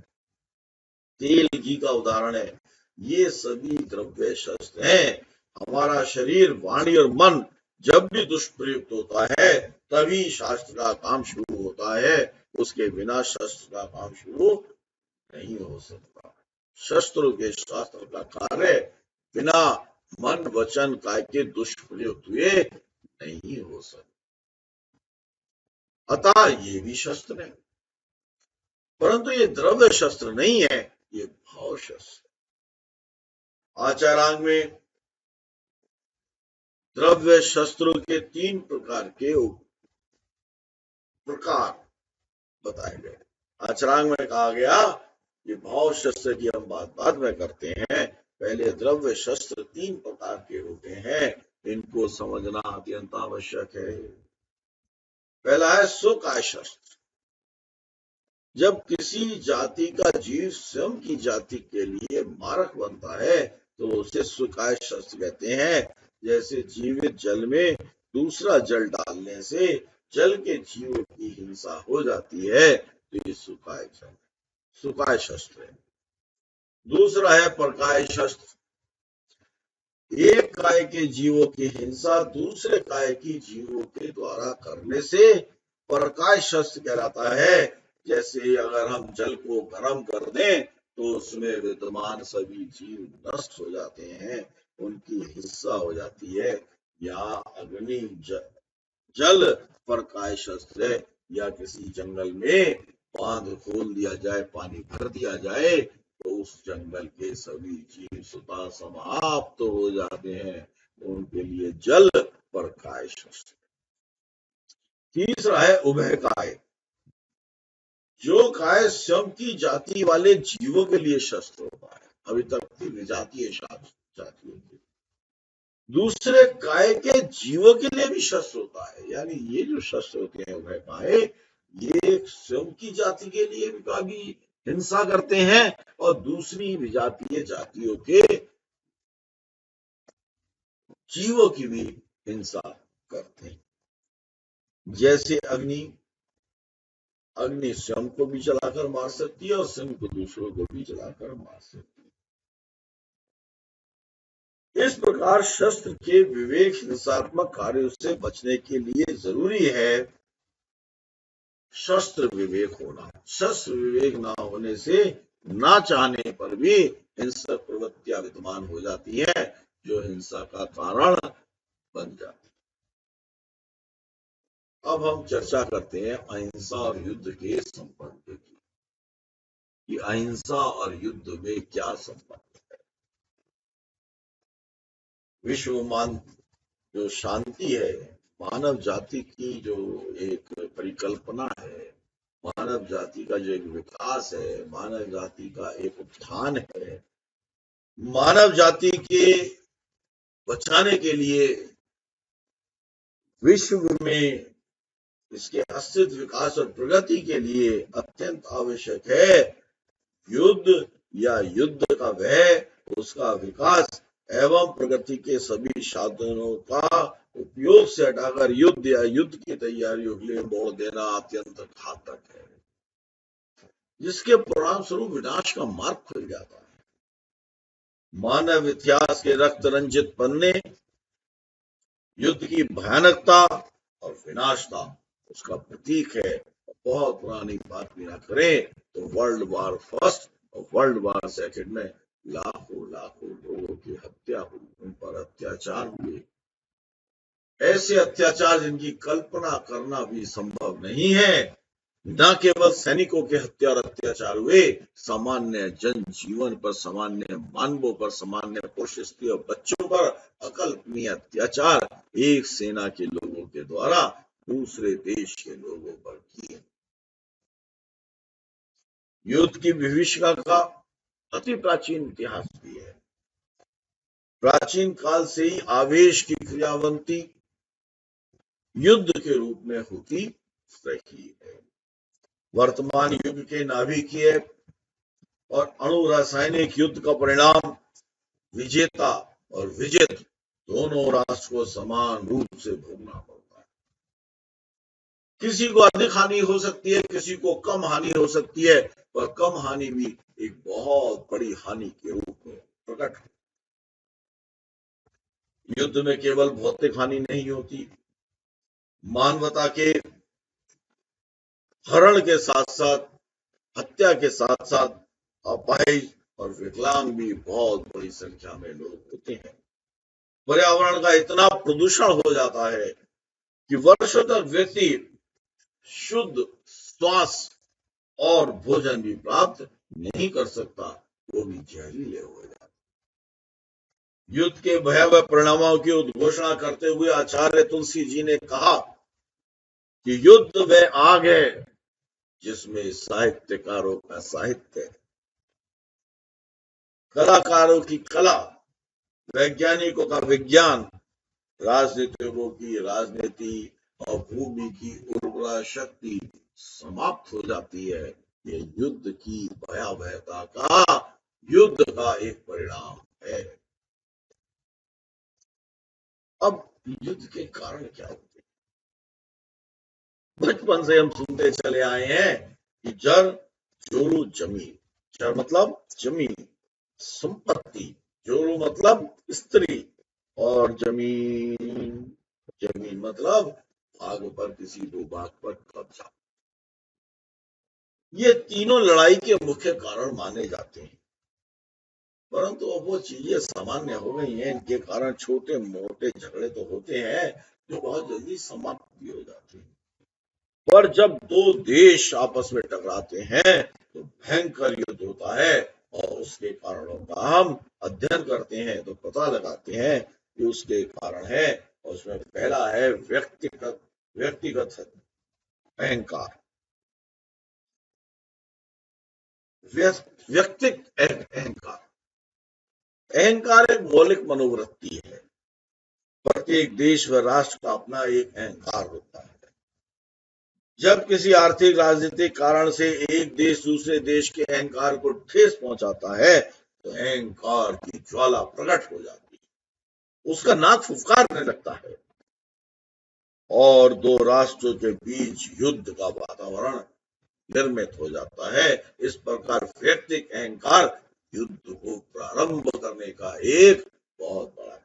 तेल घी का उदाहरण है, ये सभी द्रव्य शस्त्र हैं। हमारा शरीर, वाणी और मन जब भी दुष्प्रयुक्त होता है तभी शास्त्र का काम शुरू होता है, उसके बिना शस्त्र का काम शुरू नहीं हो सकता। शस्त्रों के शास्त्र का कार्य बिना मन, वचन, काय के दुष्प्रयुक्त हुए नहीं हो सकता। अतः ये भी शस्त्र है, परंतु ये द्रव्य शस्त्र नहीं है, ये भाव शस्त्र। आचारांग में द्रव्य शस्त्रों के 3 प्रकार के प्रकार बताए गए। आचारांग में कहा गया कि भाव शस्त्र की हम बात बाद में करते हैं, पहले द्रव्य शस्त्र 3 प्रकार के होते हैं, इनको समझना अत्यंत आवश्यक है। पहला है सुकाय शस्त्र। जब किसी जाति का जीव स्वयं की जाति के लिए मारक बनता है तो उसे सुकाय शस्त्र कहते हैं। जैसे जीवित जल में दूसरा जल डालने से जल के जीवों की हिंसा हो जाती है, तो ये सुकाय शस्त्र है। दूसरा है परकाय शस्त्र। एक काय के जीवों की हिंसा दूसरे काय की जीवों के द्वारा करने से परकाय शस्त्र कहलाता है। जैसे अगर हम जल को गर्म कर दें तो उसमें विद्यमान सभी जीव नष्ट हो जाते हैं, उनकी हिंसा हो जाती है। या अग्नि जल परकाय शस्त्र है। या किसी जंगल में बांध खोल दिया जाए, पानी भर दिया जाए, तो उस जंगल के सभी जीव सुता समाप्त हो जाते हैं, उनके लिए जल परकाय शस्त्र। तीसरा है उभय काय। जो काय स्वयं की जाति वाले जीवों के लिए शस्त्र होता है, अभी तक की विजातीय जातियों के, दूसरे काय के जीवों के लिए भी शस्त्र होता है। यानी ये जो शस्त्र होते हैं उभय काय, ये स्वयं की जाति के लिए भी हिंसा करते हैं और दूसरी विजातीय जातियों के जीवों की भी हिंसा करते हैं। जैसे अग्नि स्वयं को भी जलाकर मार सकती है और स्वयं को दूसरों को भी जलाकर मार सकती है। इस प्रकार शस्त्र के विवेक हिंसात्मक कार्यों से बचने के लिए जरूरी है शस्त्र विवेक होना। शस्त्र विवेक ना होने से ना चाहने पर भी हिंसक प्रवृत्तियां विद्यमान हो जाती है, जो हिंसा का कारण बन जाती है। अब हम चर्चा करते हैं अहिंसा और युद्ध के संबंध की, कि अहिंसा और युद्ध में क्या संबंध है। विश्वमान जो शांति है, मानव जाति की जो एक परिकल्पना है, मानव जाति का जो एक विकास है, मानव जाति का एक उत्थान है, मानव जाति के बचाने के लिए विश्व में इसके अस्तित्व, विकास और प्रगति के लिए अत्यंत आवश्यक है युद्ध या युद्ध का व्यय, उसका विकास एवं प्रगति के सभी साधनों का उपयोग से हटाकर युद्ध या युद्ध की तैयारियों के लिए मोड़ देना अत्यंत घातक है, जिसके परिणाम स्वरूप विनाश का मार्ग खुल जाता है। मानव इतिहास के रक्त रंजित पन्ने युद्ध की भयानकता और विनाशता उसका प्रतीक है। बहुत पुरानी बात भी ना करें तो वर्ल्ड वॉर फर्स्ट और वर्ल्ड वॉर सेकेंड में लाखों लोगों की हत्या हुई, उन पर अत्याचार हुए, ऐसे अत्याचार जिनकी कल्पना करना भी संभव नहीं है। न केवल सैनिकों के हत्या और अत्याचार हुए, सामान्य जनजीवन पर, सामान्य मानवों पर, सामान्य पुरुष, स्त्री और बच्चों पर अकल्पनीय अत्याचार एक सेना के लोगों के द्वारा दूसरे देश के लोगों पर किए। युद्ध की विभीषिका का अति प्राचीन इतिहास भी है। प्राचीन काल से ही आवेश की क्रियावंती युद्ध के रूप में होती रही है। वर्तमान युग के नाभिकीय और अणु रासायनिक युद्ध का परिणाम विजेता और विजित दोनों राष्ट्र को समान रूप से भोगना पड़ता है। किसी को अधिक हानि हो सकती है, किसी को कम हानि हो सकती है, पर कम हानि भी एक बहुत बड़ी हानि के रूप में प्रकट है। युद्ध में केवल भौतिक हानि नहीं होती, मानवता के हरण के साथ साथ, हत्या के साथ साथ अपाहिज और विकलांग भी बहुत बड़ी संख्या में लोग होते हैं। पर्यावरण का इतना प्रदूषण हो जाता है कि वर्षों तक व्यक्ति शुद्ध श्वास और भोजन भी प्राप्त नहीं कर सकता, वो भी जहरीले हो जाते। युद्ध के भयावह परिणामों की उद्घोषणा करते हुए आचार्य तुलसी जी ने कहा कि युद्ध वह आग है जिसमें साहित्यकारों का साहित्य, कलाकारों की कला, वैज्ञानिकों का विज्ञान, राजनीतिकों की राजनीति और भूमि की उर्वरा शक्ति समाप्त हो जाती है। ये युद्ध की भयावहता का, युद्ध का एक परिणाम है। अब युद्ध के कारण क्या होते हैं? बचपन से हम सुनते चले आए हैं कि जर जोरू जमीन, जर मतलब जमीन, संपत्ति, जोरू मतलब स्त्री, और जमीन, जमीन मतलब भाग पर किसी भूभाग पर कब्जा। ये तीनों लड़ाई के मुख्य कारण माने जाते हैं, परंतु अब वो चीजें सामान्य हो गई हैं। इनके कारण छोटे मोटे झगड़े तो होते हैं जो बहुत जल्दी समाप्त भी हो जाते हैं, पर जब दो देश आपस में टकराते हैं तो भयंकर युद्ध होता है, और उसके कारणों का हम अध्ययन करते हैं तो पता लगाते हैं कि उसके कारण है। और उसमें पहला है व्यक्तिगत व्यक्तिगत अहंकार। व्यक्तिक अहंकार, अहंकार एक मौलिक मनोवृत्ति है। प्रत्येक देश व राष्ट्र का अपना एक अहंकार होता है। जब किसी आर्थिक राजनीतिक कारण से एक देश दूसरे देश के अहंकार को ठेस पहुंचाता है तो अहंकार की ज्वाला प्रकट हो जाती है, उसका नाक फुफकारने लगता है और दो राष्ट्रों के बीच युद्ध का वातावरण निर्मित हो जाता है। इस प्रकार व्यक्तिक अहंकार युद्ध को प्रारंभ करने का एक बहुत बड़ा।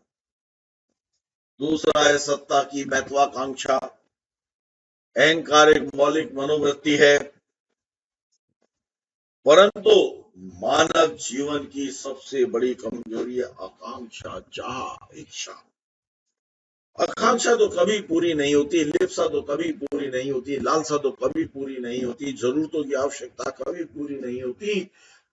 दूसरा है सत्ता की महत्वाकांक्षा। अहंकार एक मौलिक मनोवृत्ति है, परंतु मानव जीवन की सबसे बड़ी कमजोरी है आकांक्षा, चाह, इच्छा। आकांक्षा तो कभी पूरी नहीं होती, लिप्सा तो कभी पूरी नहीं होती, लालसा तो कभी पूरी नहीं होती, जरूरतों की आवश्यकता कभी पूरी नहीं होती,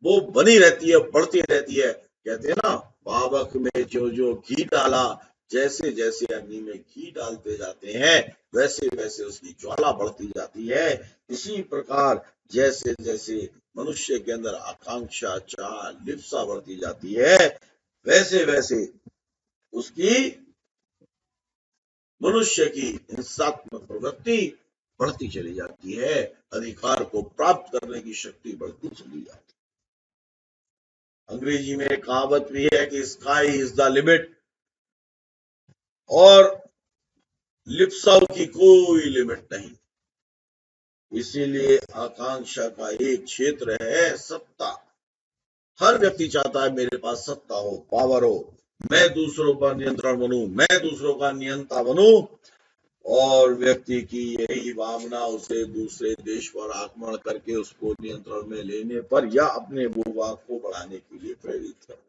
वो बनी रहती है, बढ़ती रहती है। कहते हैं ना, पावक में जो जो घी डाला, जैसे जैसे अग्नि में घी डालते जाते हैं वैसे वैसे उसकी ज्वाला बढ़ती जाती है। इसी प्रकार जैसे जैसे मनुष्य के अंदर आकांक्षा, चाह, लिप्सा बढ़ती जाती है, वैसे वैसे उसकी, मनुष्य की हिंसात्मक प्रवृत्ति बढ़ती चली जाती है, अधिकार को प्राप्त करने की शक्ति बढ़ती चली जाती है। अंग्रेजी में एक कहावत भी है कि स्काई इज द लिमिट, और लिप्साओं की कोई लिमिट नहीं। इसीलिए आकांक्षा का एक क्षेत्र है सत्ता। हर व्यक्ति चाहता है मेरे पास सत्ता हो, पावर हो, मैं दूसरों पर नियंत्रण बनूं, मैं दूसरों का नियंता बनूं, और व्यक्ति की यही भावना उसे दूसरे देश पर आक्रमण करके उसको नियंत्रण में लेने पर या अपने भूभाग को बढ़ाने के लिए प्रेरित करती है।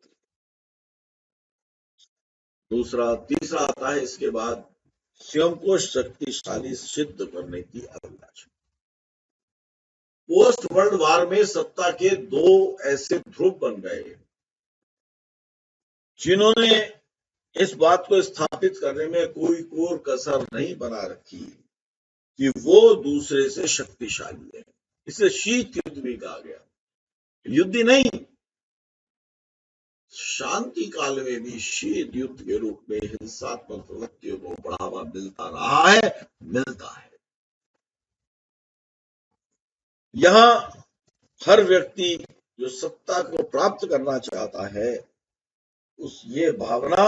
तीसरा आता है इसके बाद स्वयं को शक्तिशाली सिद्ध करने की अभिलाषा। पोस्ट वर्ल्ड वार में सत्ता के दो ऐसे ध्रुव बन गए जिन्होंने इस बात को स्थापित करने में कोई कोर कसर नहीं बना रखी कि वो दूसरे से शक्तिशाली है। इसे शीत युद्ध भी कहा गया। युद्ध ही नहीं, शांति काल में भी शीत युद्ध के रूप में हिंसात्मक प्रवृत्तियों को बढ़ावा मिलता रहा है, मिलता है। यहाँ हर व्यक्ति जो सत्ता को प्राप्त करना चाहता है, उस ये भावना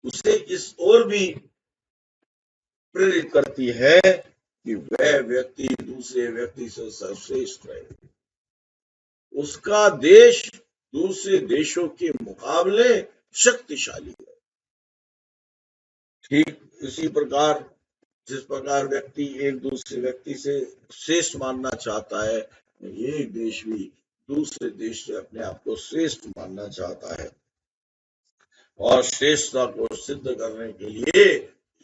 उसे इस ओर भी प्रेरित करती है कि वह व्यक्ति दूसरे व्यक्ति से सर्वश्रेष्ठ है, उसका देश दूसरे देशों के मुकाबले शक्तिशाली है। ठीक इसी प्रकार जिस प्रकार व्यक्ति एक दूसरे व्यक्ति से श्रेष्ठ मानना चाहता है, एक देश भी दूसरे देश से अपने आप को श्रेष्ठ मानना चाहता है, और श्रेष्ठता को सिद्ध करने के लिए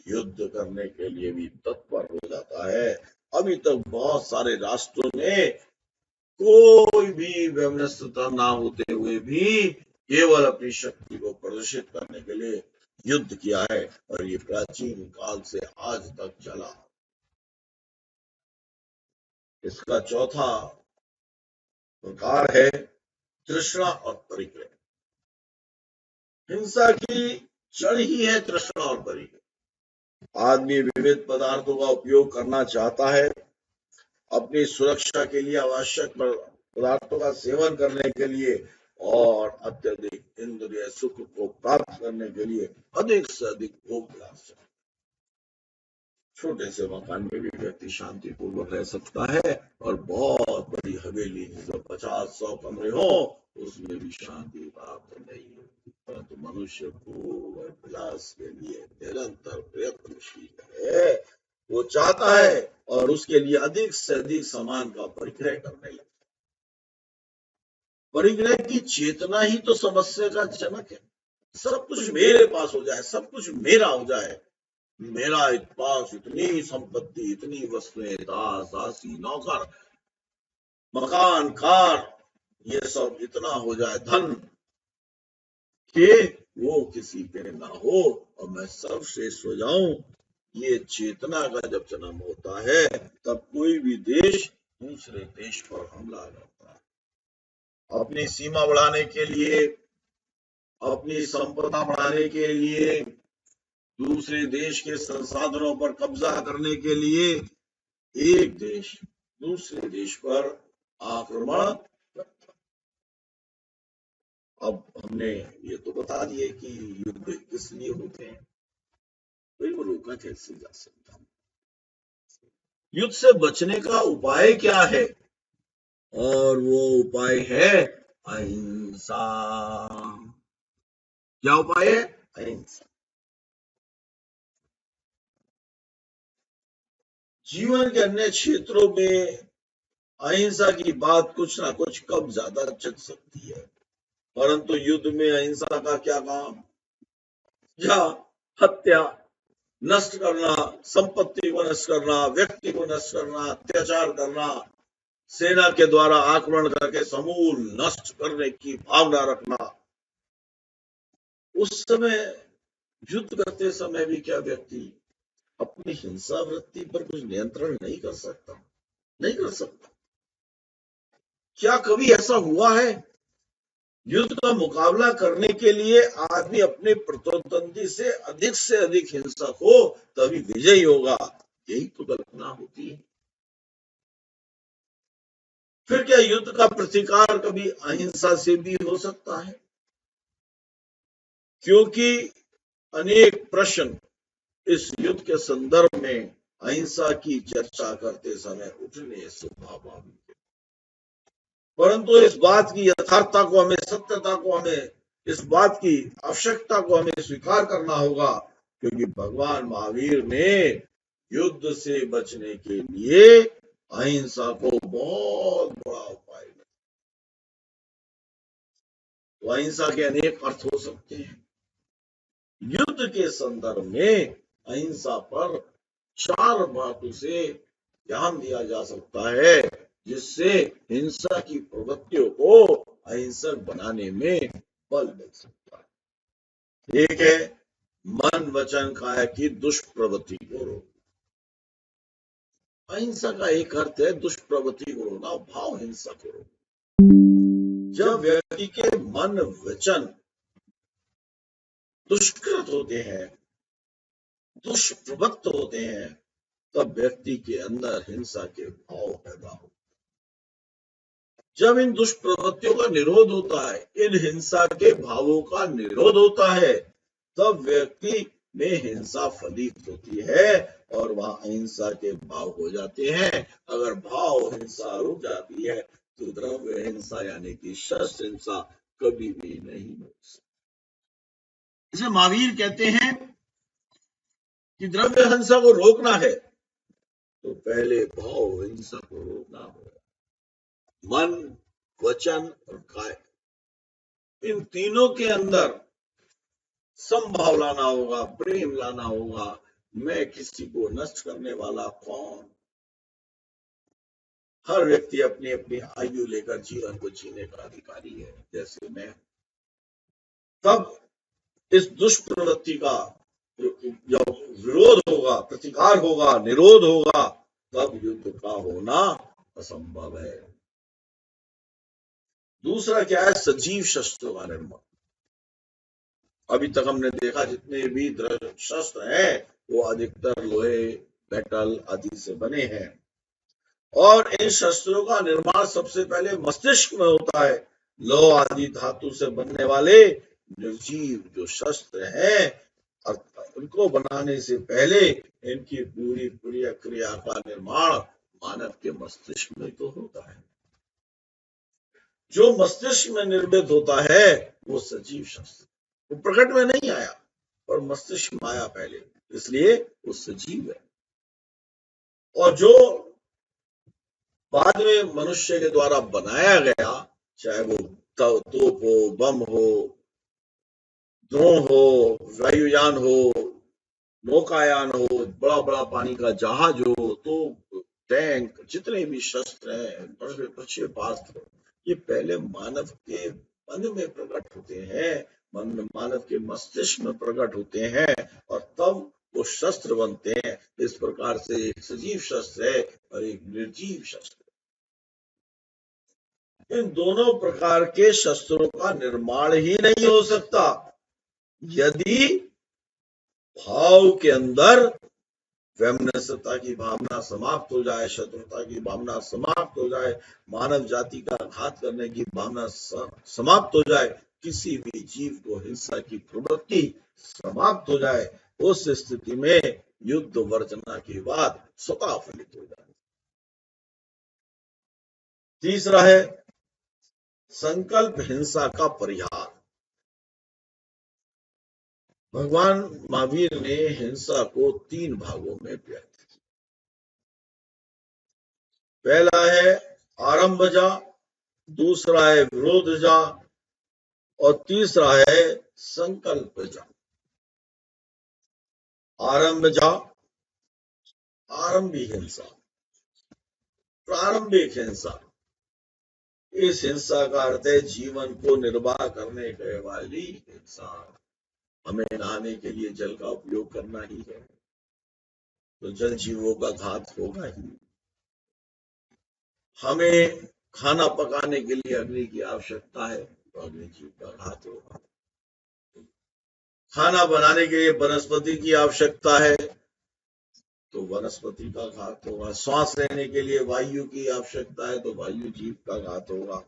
युद्ध करने के लिए भी तत्पर हो जाता है। अभी तक बहुत सारे राष्ट्रों ने कोई भी व्यवस्था ना होते हुए भी केवल अपनी शक्ति को प्रदर्शित करने के लिए युद्ध किया है, और ये प्राचीन काल से आज तक चला। इसका चौथा प्रकार है तृष्णा और परिग्रह। हिंसा की जड़ ही है तृष्णा और परिग्रह। आदमी विविध पदार्थों का उपयोग करना चाहता है, अपनी सुरक्षा के लिए आवश्यक पदार्थों का सेवन करने के लिए और अत्यधिक इंद्रिय सुख को प्राप्त करने के लिए अधिक से अधिक भोग विलास। छोटे से मकान में भी व्यक्ति शांति पूर्वक रह सकता है और बहुत बड़ी हवेली जो 50-100 कमरे हो उसमें भी शांति प्राप्त नहीं होती। परंतु मनुष्य भोग और विलास के लिए निरंतर प्रयत्नशील है, वो चाहता है और उसके लिए अधिक से अधिक सामान का परिग्रह करने लगता है। परिग्रह की चेतना ही तो समस्या का जनक है। सब कुछ मेरे पास हो जाए, सब कुछ मेरा हो जाए, मेरा पास इतनी संपत्ति, इतनी वस्तुएं, दास दासी, नौकर, मकान, कार, ये सब इतना हो जाए धन कि वो किसी के ना हो और मैं सर्वश्रेष्ठ हो जाऊं। ये चेतना का जब जन्म होता है तब कोई भी देश दूसरे देश पर हमला करता है। अपनी सीमा बढ़ाने के लिए, अपनी संपदा बढ़ाने के लिए, दूसरे देश के संसाधनों पर कब्जा करने के लिए एक देश दूसरे देश पर आक्रमण करता। अब हमने ये तो बता दिए कि युद्ध किस लिए होते हैं, तो रोका कैसे जा सकता। युद्ध से बचने का उपाय क्या है? और वो उपाय है अहिंसा। क्या उपाय है? अहिंसा। जीवन के अन्य क्षेत्रों में अहिंसा की बात कुछ ना कुछ कम ज्यादा चल सकती है, परंतु युद्ध में अहिंसा का क्या काम? जहां हत्या, नष्ट करना, संपत्ति को नष्ट करना, व्यक्ति को नष्ट करना, अत्याचार करना, सेना के द्वारा आक्रमण करके समूल नष्ट करने की भावना रखना, उस समय युद्ध करते समय भी क्या व्यक्ति अपनी हिंसा वृत्ति पर कुछ नियंत्रण नहीं कर सकता? नहीं कर सकता। क्या कभी ऐसा हुआ है? युद्ध का मुकाबला करने के लिए आदमी अपने प्रतिद्वंदी से अधिक हिंसक हो तभी विजयी होगा, यही तो कल्पना होती है। फिर क्या युद्ध का प्रतिकार कभी अहिंसा से भी हो सकता है? क्योंकि अनेक प्रश्न इस युद्ध के संदर्भ में अहिंसा की चर्चा करते समय उठने स्वाभाविक है, परंतु इस बात की यथार्थता को हमें, सत्यता को हमें, इस बात की आवश्यकता को हमें स्वीकार करना होगा, क्योंकि भगवान महावीर ने युद्ध से बचने के लिए अहिंसा को बहुत बड़ा उपाय दिया। तो अहिंसा के अनेक अर्थ हो सकते हैं। युद्ध के संदर्भ में अहिंसा पर 4 बातों से ध्यान दिया जा सकता है, जिससे हिंसा की प्रवृत्तियों को अहिंसक बनाने में बल मिल सकता है। एक है मन वचन काया की दुष्प्रवृत्ति को रोकना। अहिंसा का एक अर्थ है दुष्प्रवृत्ति को रोकना, भाव हिंसा को रोकना। जब व्यक्ति के मन वचन दुष्कृत होते हैं, दुष्प्रवृत्त होते हैं, तब व्यक्ति के अंदर हिंसा के भाव पैदा होते हैं। जब इन दुष्प्रवृत्तियों का निरोध होता है, इन हिंसा के भावों का निरोध होता है, तब व्यक्ति में हिंसा फलित होती है और वहां अहिंसा के भाव हो जाते हैं। अगर भाव हिंसा रुक जाती है तो द्रव्य हिंसा यानी कि शस्त्र हिंसा कभी भी नहीं हो सकती। इसे महावीर कहते हैं कि द्रव्य हिंसा को रोकना है तो पहले भाव हिंसा को रोकना होगा। मन, वचन और काय, इन तीनों के अंदर समभाव लाना होगा, प्रेम लाना होगा। मैं किसी को नष्ट करने वाला कौन? हर व्यक्ति अपनी अपनी आयु लेकर जीवन को जीने का अधिकारी है, जैसे मैं। तब इस दुष्प्रवृत्ति का जब विरोध होगा, प्रतिकार होगा, निरोध होगा, तब युद्ध का होना असंभव है। दूसरा क्या है? सजीव शस्त्रों का निर्माण। अभी तक हमने देखा जितने भी शस्त्र हैं वो अधिकतर लोहे, मेटल आदि से बने हैं, और इन शस्त्रों का निर्माण सबसे पहले मस्तिष्क में होता है। लौह आदि धातु से बनने वाले निर्जीव जो शस्त्र हैं, और उनको बनाने से पहले इनकी पूरी पूरी क्रिया का निर्माण मानव के मस्तिष्क में तो होता है। जो मस्तिष्क में निर्मित होता है वो सजीव शस्त्र, वो प्रकट में नहीं आया और मस्तिष्क में आया पहले, इसलिए वो सजीव है। और जो बाद में मनुष्य के द्वारा बनाया गया, चाहे वो तोप हो, बम हो, ड्रोन हो, वायुयान हो, नौकायान हो, बड़ा बड़ा पानी का जहाज हो, तो टैंक, जितने भी शस्त्र हैं, बड़े प्रक्षेपास्त्र, ये पहले मानव के मन में प्रकट होते हैं, मानव के मस्तिष्क में प्रकट होते हैं, और तब वो शस्त्र बनते हैं। इस प्रकार से एक सजीव शस्त्र है और एक निर्जीव शस्त्र। इन दोनों प्रकार के शस्त्रों का निर्माण ही नहीं हो सकता यदि भाव के अंदर वैमनस्यता की भावना समाप्त हो जाए, शत्रुता की भावना समाप्त हो जाए, मानव जाति का घात करने की भावना समाप्त हो जाए, किसी भी जीव को हिंसा की प्रवृत्ति समाप्त हो जाए, उस स्थिति में युद्ध वर्जना की बात स्वतः फलित हो जाए। तीसरा है संकल्प हिंसा का परिहार। भगवान महावीर ने हिंसा को 3 भागों में व्यक्त किया। पहला है आरंभजा, दूसरा है विरोधजा, और तीसरा है संकल्पजा। आरंभजा, आरंभिक हिंसा, प्रारंभिक हिंसा। इस हिंसा का अर्थ है जीवन को निर्वाह करने के वाली हिंसा। हमें नहाने के लिए जल का उपयोग करना ही है, तो जल जीवों का घात होगा ही। हमें खाना पकाने के लिए अग्नि की आवश्यकता है, तो अग्नि जीव का घात होगा। खाना बनाने के लिए वनस्पति की आवश्यकता है, तो वनस्पति का घात होगा। श्वास लेने के लिए वायु की आवश्यकता है, तो वायु जीव का घात होगा।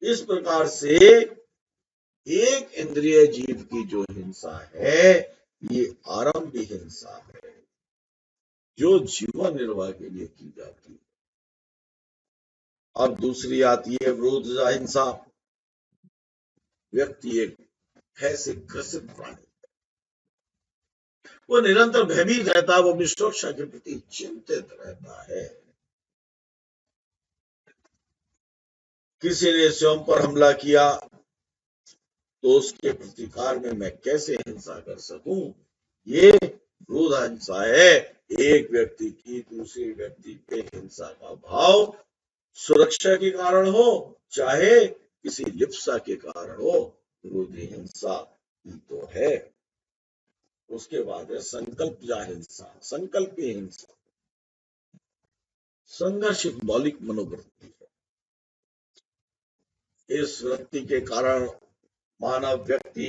इस प्रकार से एक इंद्रिय जीव की जो हिंसा है, ये आरंभिक हिंसा है, जो जीवन निर्वाह के लिए की जाती है। अब दूसरी आती है विरोधजा हिंसा। व्यक्ति एक भय से ग्रसित प्राणी, वो निरंतर भयभीत रहता है, वो अपनी सुरक्षा के प्रति चिंतित रहता है। किसी ने स्वयं पर हमला किया तो उसके प्रतिकार में मैं कैसे हिंसा कर सकूं, ये विरोध हिंसा है। एक व्यक्ति की दूसरे व्यक्ति पे हिंसा का भाव सुरक्षा के कारण हो, चाहे किसी लिप्सा के कारण हो, विरोधी हिंसा ही तो है। उसके बाद है संकल्पजा हिंसा। संकल्पीय हिंसा संघर्ष एक मौलिक मनोवृत्ति है। इस वृत्ति के कारण मानव व्यक्ति,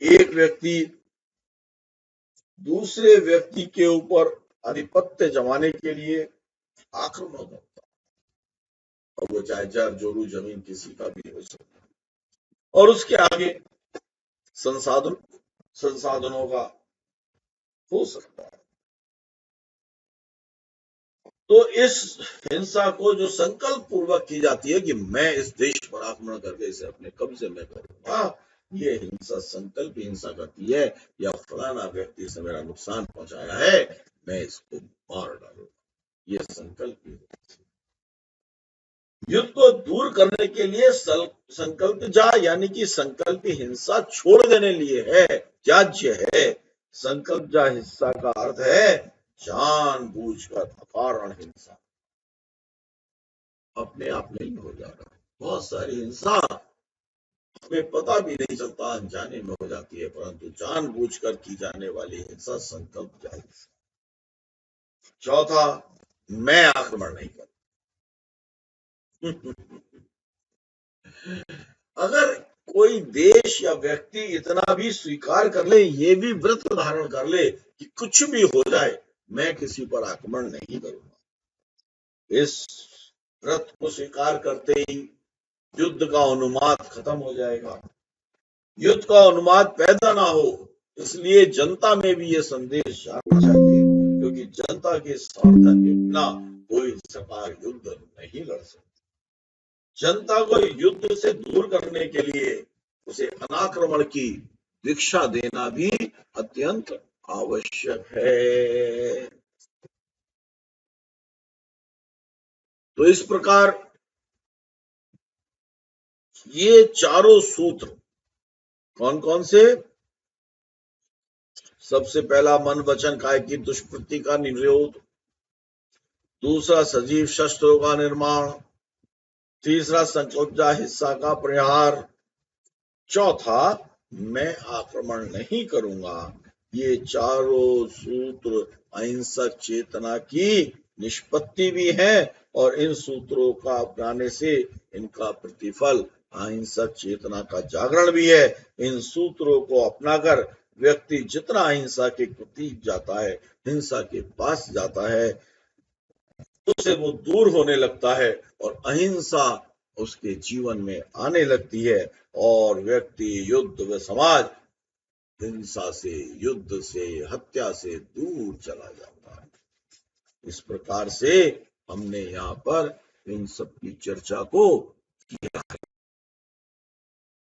एक व्यक्ति दूसरे व्यक्ति के ऊपर आधिपत्य जमाने के लिए आक्रमण करता है, और वो चाहे जर जोरू जमीन किसी का भी हो सकता है, और उसके आगे संसाधनों का हो सकता है। तो इस हिंसा को जो संकल्प पूर्वक की जाती है कि मैं इस देश पर आक्रमण करके इसे अपने कब्जे में करूंगा, ये हिंसा संकल्प हिंसा करती है, या फलाना व्यक्ति से मेरा नुकसान पहुंचाया है, मैं इसको मार डालूंगा, ये संकल्प। युद्ध को दूर करने के लिए संकल्प जा यानी कि संकल्प हिंसा छोड़ देने लिए है, त्याज्य है। संकल्प जा हिंसा का अर्थ है जानबूझकर अकारण हिंसा। अपने आप नहीं हो जाता, बहुत सारी हिंसा हमें पता भी नहीं चलता, अनजाने में हो जाती है, परंतु जानबूझकर की जाने वाली हिंसा संकल्प जा हिंसा। चौथा, मैं आक्रमण नहीं करता। अगर कोई देश या व्यक्ति इतना भी स्वीकार कर ले, ये भी व्रत धारण कर ले कि कुछ भी हो जाए मैं किसी पर आक्रमण नहीं करूंगा, इस व्रत को स्वीकार करते ही युद्ध का उन्माद खत्म हो जाएगा। युद्ध का उन्माद पैदा ना हो, इसलिए जनता में भी ये संदेश जाना चाहिए, क्योंकि जनता के समर्थन के बिना कोई सरकार युद्ध नहीं लड़ सकती। जनता को युद्ध से दूर करने के लिए उसे अनाक्रमण की दीक्षा देना भी अत्यंत आवश्यक है। तो इस प्रकार ये चारों सूत्र कौन कौन से? सबसे पहला मन वचन काय की दुष्प्रवृत्ति का निरोध, दूसरा सजीव शस्त्रों का निर्माण, तीसरा संकोचा हिस्सा का परिहार, चौथा मैं आक्रमण नहीं करूंगा। ये चारों सूत्र अहिंसक चेतना की निष्पत्ति भी है और इन सूत्रों का अपनाने से इनका प्रतिफल अहिंसक चेतना का जागरण भी है। इन सूत्रों को अपनाकर व्यक्ति जितना अहिंसा के प्रति जाता है, हिंसा के पास जाता है, उससे वो दूर होने लगता है और अहिंसा उसके जीवन में आने लगती है और व्यक्ति युद्ध व समाज हिंसा से, युद्ध से, हत्या से दूर चला जाता है। इस प्रकार से हमने यहाँ पर इन सब की चर्चा को किया